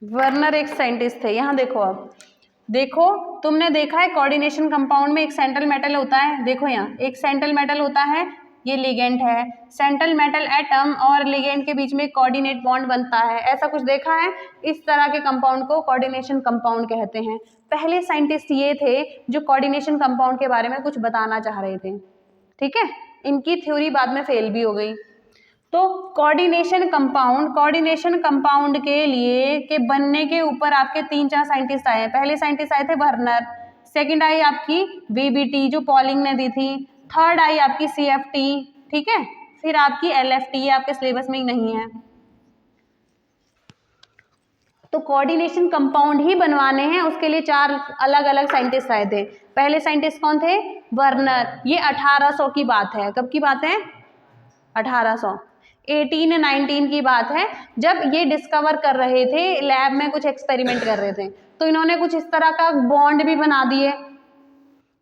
वर्नर एक साइंटिस्ट थे। यहाँ देखो, अब देखो, तुमने देखा है कोऑर्डिनेशन कंपाउंड में एक सेंट्रल मेटल होता है। देखो यहाँ एक सेंट्रल मेटल होता है, ये लिगेंड है। सेंट्रल मेटल एटम और लिगेंड के बीच में कोऑर्डिनेट बॉन्ड बनता है, ऐसा कुछ देखा है? इस तरह के कंपाउंड को कोऑर्डिनेशन कंपाउंड कहते हैं। पहले साइंटिस्ट ये थे जो कोऑर्डिनेशन कंपाउंड के बारे में कुछ बताना चाह रहे थे, ठीक है? इनकी थ्योरी बाद में फेल भी हो गई। तो कोऑर्डिनेशन कंपाउंड के लिए के बनने के ऊपर आपके 3-4 साइंटिस्ट आए हैं। पहले साइंटिस्ट आए थे वर्नर, सेकंड आई आपकी वीबीटी जो पॉलिंग ने दी थी, थर्ड आई आपकी सीएफटी, ठीक है? फिर आपकी एलएफटी, ये आपके सिलेबस में ही नहीं है। तो कोऑर्डिनेशन कंपाउंड ही बनवाने हैं, उसके लिए 4 अलग अलग साइंटिस्ट आए थे। पहले साइंटिस्ट कौन थे? वर्नर। ये 1800 की बात है। कब की बात है? 1800, 1819 की बात है, जब ये डिस्कवर कर रहे थे, लैब में कुछ एक्सपेरिमेंट कर रहे थे, तो इन्होंने कुछ इस तरह का बॉन्ड भी बना दिए।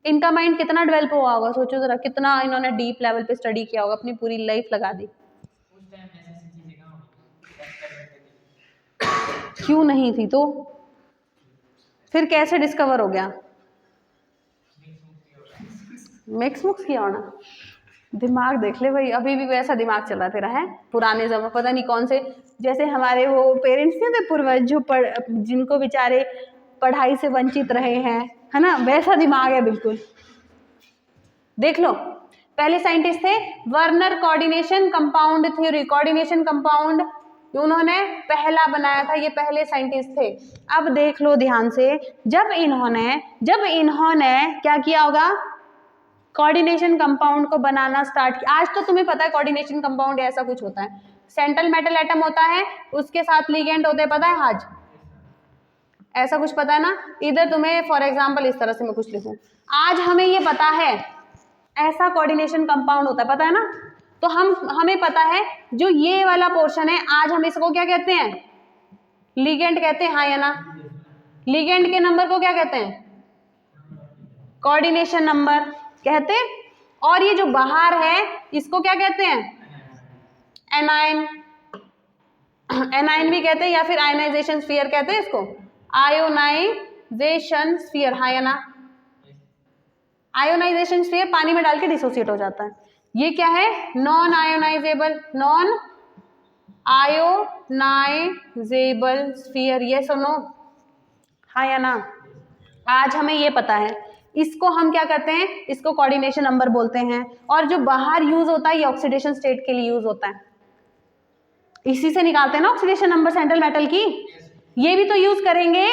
इनका माइंड कितना डेवलप हुआ होगा, सोचो जरा, कितना इन्होंने डीप लेवल पे स्टडी किया होगा, अपनी पूरी लाइफ लगा दी। क्यों नहीं थी तो? फिर कैसे डिस्कवर हो गया? मिक्स किया होना। दिमाग देख ले भाई, अभी भी वैसा दिमाग चला तेरा है, पुराने जमाने, पता नहीं कौन से, जैसे हमारे वो पेरेंट्स नहीं थे पूर्वज जो जिनको बेचारे पढ़ाई से वंचित रहे हैं, है ना? वैसा दिमाग है बिल्कुल। देख लो, पहले साइंटिस्ट थे Werner, coordination compound theory, coordination compound उन्होंने पहला बनाया था, ये पहले साइंटिस्ट थे। अब देख लो ध्यान से, जब इन्होंने क्या किया होगा? कोऑर्डिनेशन कंपाउंड को बनाना स्टार्ट किया। आज तो तुम्हें पता है कोऑर्डिनेशन कंपाउंड ऐसा कुछ होता है, सेंट्रल मेटल एटम होता है, उसके साथ लिगेंड होते हैं, पता है? आज ऐसा कुछ पता है ना? इधर तुम्हें फॉर एग्जांपल इस तरह से मैं कुछ लिखूं, आज हमें ये पता है ऐसा कोऑर्डिनेशन कंपाउंड होता है, पता है ना? तो हमें पता है जो ये वाला पोर्शन है, आज हम इसको क्या कहते हैं? लिगेंड कहते हैं, हाँ या ना? लिगेंड के नंबर को क्या कहते हैं? कोऑर्डिनेशन नंबर कहते हैं। और ये जो बाहर है इसको क्या कहते हैं? एनाइन, एनाइन भी कहते हैं, या फिर आयोनाइजेशन स्फीयर कहते हैं इसको, आयोनाइजेशन स्फीयर, हाँ या ना? आयोनाइजेशन स्फीयर पानी में डाल के डिसोसिएट हो जाता है। ये क्या है? Non ionisable, non ionisable sphere, ये सुनो, हाँ या ना? आज हमें ये पता है, इसको हम क्या करते हैं? इसको कोऑर्डिनेशन नंबर बोलते हैं। और जो बाहर यूज होता है ये ऑक्सीडेशन स्टेट के लिए यूज होता है, इसी से निकालते हैं ना ऑक्सीडेशन नंबर सेंट्रल मेटल की। ये भी तो यूज करेंगे,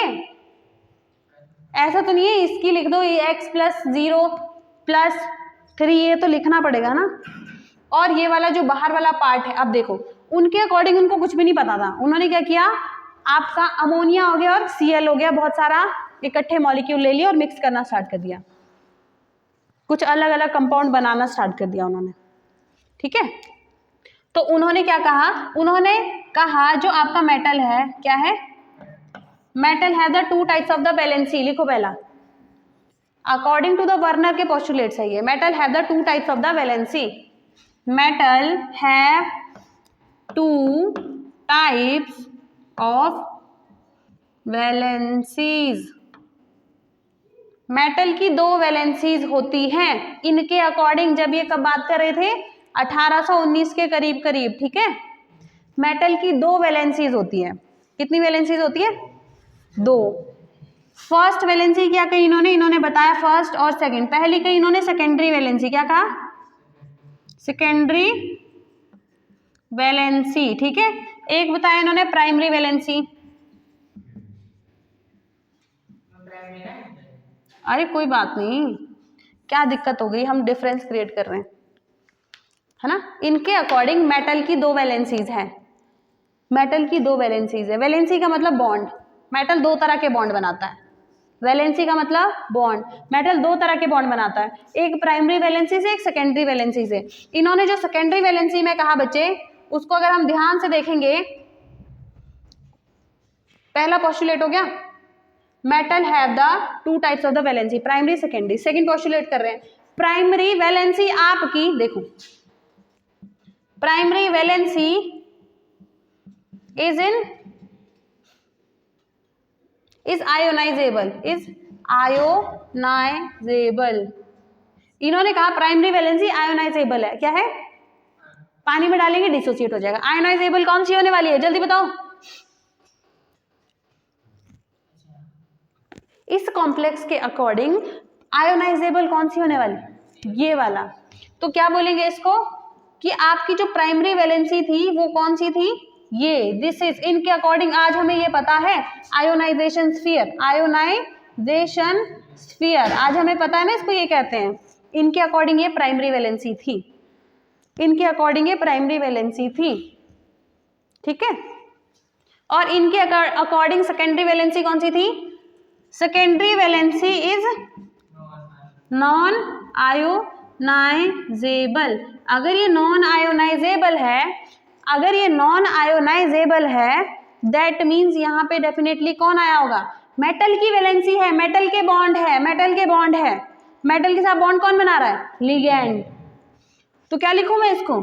ऐसा तो नहीं है इसकी लिख दो x+0+3, ये तो लिखना पड़ेगा ना। और ये वाला जो बाहर वाला पार्ट है, अब देखो उनके अकॉर्डिंग उनको कुछ भी नहीं पता था, उन्होंने क्या किया? आपका अमोनिया हो गया और Cl हो गया, बहुत सारा इकट्ठे मॉलिक्यूल ले लिया और मिक्स करना स्टार्ट कर दिया, कुछ अलग अलग कंपाउंड बनाना स्टार्ट कर दिया उन्होंने, ठीक है? तो उन्होंने क्या कहा? उन्होंने कहा जो आपका मेटल है, क्या है? मेटल है the 2 types of the valency, लिखो पहला, अकॉर्डिंग टू द वर्नर के पोस्टुलेट्स है ये। Metal have the two types of the valency, metal have two types of valencies, metal की दो वैलेंसीज होती हैं इनके अकॉर्डिंग। जब ये कब बात कर रहे थे 1819 के करीब करीब, ठीक है। मेटल की दो वैलेंसीज होती है, कितनी वैलेंसीज होती है? दो। फर्स्ट वैलेंसी क्या कही इन्होंने बताया फर्स्ट और सेकंड। पहली कही इन्होंने सेकेंडरी वैलेंसी, क्या कहा? सेकेंडरी वैलेंसी, ठीक है। एक बताया इन्होंने प्राइमरी वैलेंसी। अरे कोई बात नहीं, क्या दिक्कत हो गई, हम डिफरेंस क्रिएट कर रहे हैं, है ना। इनके अकॉर्डिंग मेटल की दो वैलेंसीज हैं, मेटल की दो वैलेंसीज है। वैलेंसी का मतलब बॉन्ड, मेटल दो तरह के बॉन्ड बनाता है। वैलेंसी का मतलब बॉन्ड, मेटल दो तरह के बॉन्ड बनाता है, एक प्राइमरी वैलेंसी से, एक सेकेंडरी वैलेंसी से। इन्होंने जो सेकेंडरी वैलेंसी में कहा बच्चे, उसको अगर हम ध्यान से देखेंगे, पहला पोस्टुलेट हो गया metal have the two types of the valency, primary secondary. Second postulate कर रहे हैं प्राइमरी वैलेंसी आपकी, देखो प्राइमरी वैलेंसी इज आयोनाइजेबल, इन्होंने कहा प्राइमरी वैलेंसी आयोनाइजेबल है। क्या है? पानी में डालेंगे डिसोसिएट हो जाएगा। आयोनाइजेबल कौन सी होने वाली है, जल्दी बताओ। इस कॉम्प्लेक्स के अकॉर्डिंग आयोनाइजेबल कौन सी होने वाली? ये वाला। तो क्या बोलेंगे इसको कि आपकी जो प्राइमरी वैलेंसी थी वो कौन सी थी? ये, दिस इज। इनके अकॉर्डिंग आज हमें ये पता है आयोनाइजेशन स्फीयर, आयोनाइजेशन स्फीयर आज हमें पता है ना, इसको ये कहते हैं। इनके अकॉर्डिंग ये प्राइमरी वैलेंसी थी, इनके अकॉर्डिंग ये प्राइमरी वैलेंसी थी, ठीक है। और इनके अकॉर्डिंग सेकेंडरी वैलेंसी कौन सी थी? Secondary valency is non ionisable. अगर ये नॉन आयोनाइजेबल है, अगर ये नॉन आयोनाइजेबल है, दैट मीन्स यहाँ पे डेफिनेटली कौन आया होगा? मेटल की वैलेंसी है, मेटल के बॉन्ड है, मेटल के बॉन्ड है। मेटल के साथ बॉन्ड कौन बना रहा है? लिगेंड। तो क्या लिखूं मैं इसको?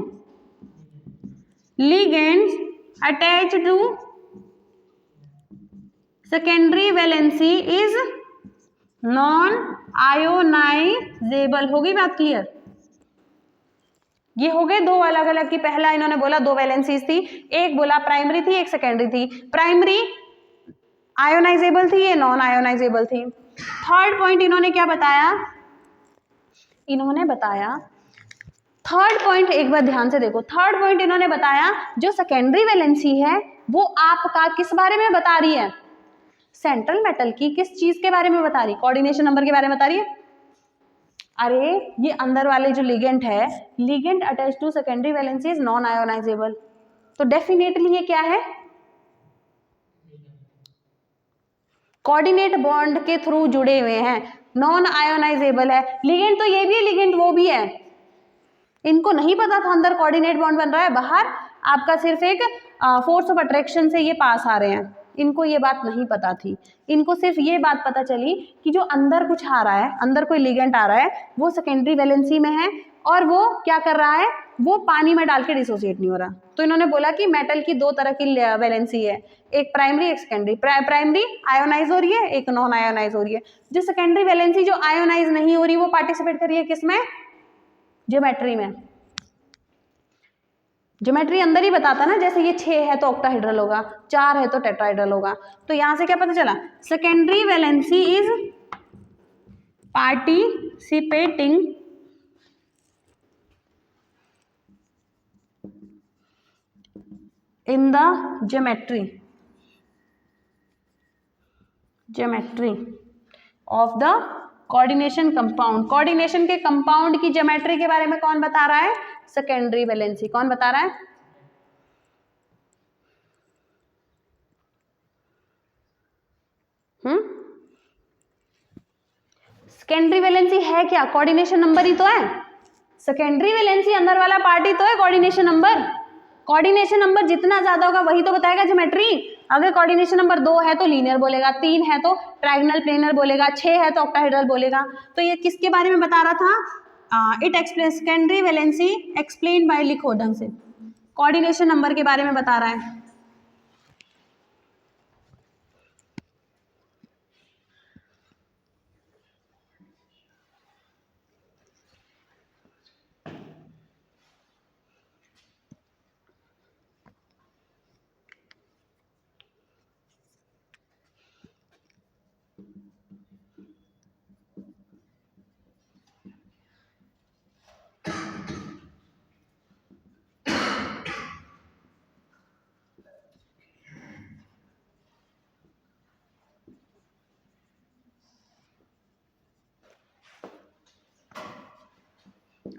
Ligands attach to secondary valency is non ionisable. होगी बात क्लियर? ये हो गए दो अलग अलग की। पहला इन्होंने बोला दो वैलेंसीज थी, एक बोला प्राइमरी थी, एक सेकेंडरी थी। प्राइमरी आयोनाइजेबल थी, ये नॉन आयोनाइजेबल थी। थर्ड पॉइंट इन्होंने क्या बताया? इन्होंने बताया थर्ड पॉइंट, एक बार ध्यान से देखो। थर्ड पॉइंट इन्होंने बताया जो सेकेंडरी वैलेंसी है वो आपका किस बारे में बता रही है? सेंट्रल मेटल की किस चीज के बारे में बता रही? कोऑर्डिनेशन नंबर के बारे में बता रही है। अरे ये अंदर वाले जो लिगेंड है, ligand attach to secondary valency is non ionisable. तो डेफिनेटली ये क्या है? कोऑर्डिनेट बॉन्ड के थ्रू जुड़े हुए हैं, नॉन आयोनाइजेबल है। लिगेंड तो ये भी है, लिगेंड वो भी है। इनको नहीं पता था अंदर कोऑर्डिनेट बॉन्ड बन रहा है, बाहर आपका सिर्फ एक फोर्स ऑफ अट्रैक्शन से ये पास आ रहे हैं। इनको ये बात नहीं पता थी, इनको सिर्फ ये बात पता चली कि जो अंदर कुछ आ रहा है, अंदर कोई लिगेंड आ रहा है, वो सेकेंडरी वैलेंसी में है और वो क्या कर रहा है? वो पानी में डाल के डिसोसिएट नहीं हो रहा। तो इन्होंने बोला कि मेटल की दो तरह की वैलेंसी है, एक प्राइमरी एक सेकेंडरी। प्राइमरी आयोनाइज हो रही है, एक नॉन आयोनाइज हो रही है। जो सेकेंडरी वैलेंसी जो आयोनाइज नहीं हो रही वो पार्टिसिपेट कर रही है किसमें? ज्योमेट्री में। ज्योमेट्री अंदर ही बताता ना, जैसे ये 6 है तो ऑक्टाहेड्रल होगा, 4 है तो टेट्राहेड्रल होगा। तो यहां से क्या पता चला? Secondary valency is participating in the geometry of the coordination compound. Coordination के कंपाउंड की ज्योमेट्री के बारे में कौन बता रहा है? Secondary valency. कौन बता रहा है? सेकेंडरी वैलेंसी है क्या? कोऑर्डिनेशन नंबर ही तो है। सेकेंडरी वैलेंसी अंदर वाला पार्ट ही तो है कोऑर्डिनेशन नंबर। कोऑर्डिनेशन नंबर जितना ज्यादा होगा वही तो बताएगा ज्योमेट्री। अगर कोऑर्डिनेशन नंबर 2 है तो लीनियर बोलेगा, 3 है तो ट्रायगोनल प्लेनर बोलेगा, 6 है तो ऑक्टाहेड्रल बोलेगा। तो ये किसके बारे में बता रहा था? It explain secondary valency explain by, लिखो ढंग से, कोऑर्डिनेशन नंबर के बारे में बता रहा है।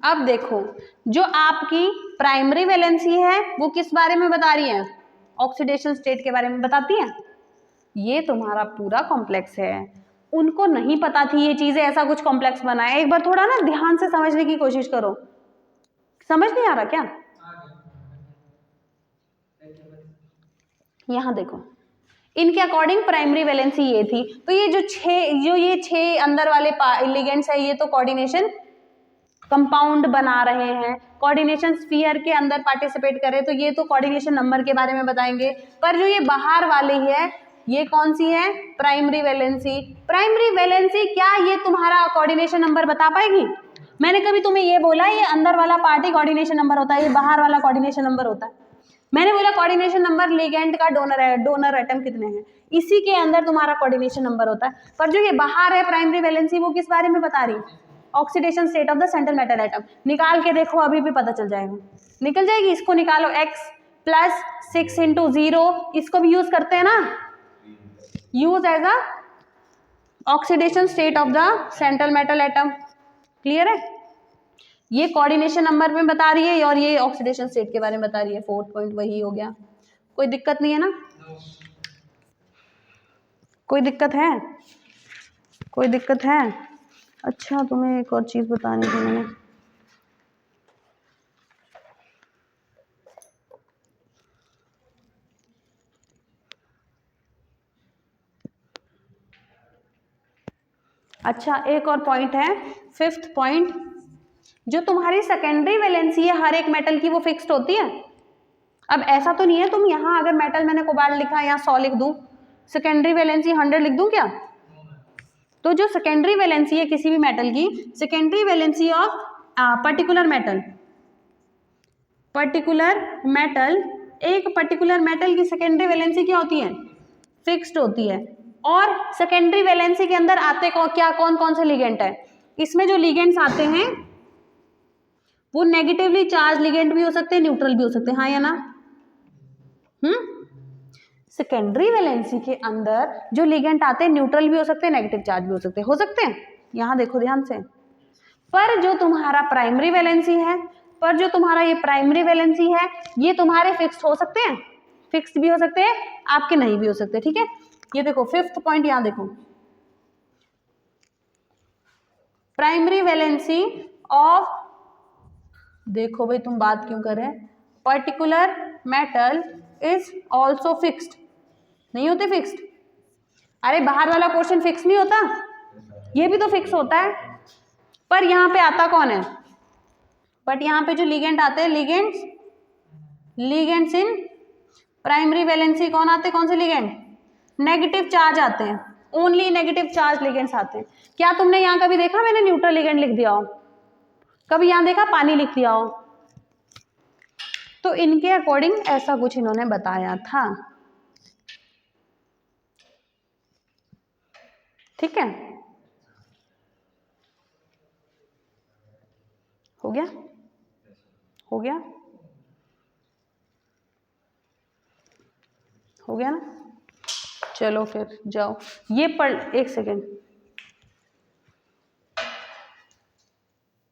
अब देखो, जो आपकी प्राइमरी वैलेंसी है वो किस बारे में बता रही है? ऑक्सीडेशन स्टेट के बारे में बताती है। ये तुम्हारा पूरा कॉम्प्लेक्स है, उनको नहीं पता थी ये चीजें, ऐसा कुछ कॉम्प्लेक्स बना है। एक बार थोड़ा ना ध्यान से समझने की कोशिश करो। समझ नहीं आ रहा क्या? यहां देखो, इनके अकॉर्डिंग प्राइमरी वैलेंसी ये थी, तो ये जो छह अंदर वाले लिगेंड्स है, ये तो कोऑर्डिनेशन कंपाउंड बना रहे हैं, कोऑर्डिनेशन स्फीयर के अंदर पार्टिसिपेट करे, तो ये तो कोऑर्डिनेशन नंबर के बारे में बताएंगे। पर जो ये बाहर वाली है, ये कौन सी है? Primary valency. प्राइमरी वैलेंसी क्या ये तुम्हारा कोऑर्डिनेशन नंबर बता पाएगी? मैंने कभी तुम्हें ये बोला ये अंदर वाला पार्ट ही कोऑर्डिनेशन नंबर होता है, ये बाहर वाला कोऑर्डिनेशन नंबर होता है? मैंने बोला कोऑर्डिनेशन नंबर लिगेंड का डोनर एटम कितने हैं, इसी के अंदर तुम्हारा कोऑर्डिनेशन नंबर होता है। पर जो ये बाहर है प्राइमरी वैलेंसी, वो किस बारे में बता रही है? Oxidation state of the central metal atom. निकाल के देखो, अभी भी पता चल जाएगा, निकल जाएगी। इसको निकालो, x प्लस 6 × 0, इसको भी यूज करते हैं ना, use as a oxidation state of the central metal atom. Clear है? ये कोऑर्डिनेशन नंबर में बता रही है और ये ऑक्सीडेशन स्टेट के बारे में बता रही है। 4th पॉइंट वही हो गया। कोई दिक्कत नहीं है ना? कोई दिक्कत है? कोई दिक्कत है? अच्छा, तुम्हें एक और चीज बतानी थी मैंने। अच्छा, एक और पॉइंट है, 5th पॉइंट, जो तुम्हारी सेकेंडरी वैलेंसी है हर एक मेटल की, वो फिक्स्ड होती है। अब ऐसा तो नहीं है तुम यहाँ अगर मेटल मैंने कोबाल्ट लिखा है, यहाँ 100 लिख दूं, सेकेंडरी वैलेंसी 100 लिख दूं क्या? तो जो सेकेंडरी वैलेंसी है किसी भी मेटल की, secondary valency of particular metal, एक पर्टिकुलर मेटल की सेकेंडरी वैलेंसी क्या होती है? फिक्स्ड होती है। और सेकेंडरी वैलेंसी के अंदर आते क्या कौन कौन से लिगेंड है? इसमें जो लिगेंड्स आते हैं वो नेगेटिवली चार्ज लिगेंड भी हो सकते हैं, न्यूट्रल भी हो सकते हैं, हाँ या ना? सेकेंडरी वैलेंसी के अंदर जो लिगेंड आते हैं न्यूट्रल भी हो सकते हैं, नेगेटिव चार्ज भी हो सकते हैं। यहां देखो ध्यान से। पर जो तुम्हारा प्राइमरी वैलेंसी है, ये तुम्हारे फिक्स्ड हो सकते हैं, फिक्स्ड भी हो सकते हैं, आपके नहीं भी हो सकते। ठीक है? ये देखो 5th पॉइंट, यहां देखो, प्राइमरी वैलेंसी ऑफ, देखो भाई तुम बात क्यों कर रहे हैं, particular metal is also fixed. नहीं होते फिक्स्ड? अरे बाहर वाला पोर्शन फिक्स नहीं होता, ये भी तो फिक्स होता है। पर यहाँ पे आता कौन है? बट यहाँ पे जो लिगेंड आते हैं, लिगेंड्स इन प्राइमरी वैलेंसी कौन आते हैं? कौन से लिगेंड? नेगेटिव चार्ज आते हैं, ओनली नेगेटिव चार्ज लिगेंड्स आते हैं। क्या तुमने यहाँ कभी देखा मैंने न्यूट्रल लिगेंड लिख दिया हो? कभी यहाँ देखा पानी लिख दिया हो? तो इनके अकॉर्डिंग ऐसा कुछ इन्होंने बताया था। ठीक है? हो गया? हो गया? हो गया ना? चलो फिर जाओ, ये पढ़, एक सेकेंड,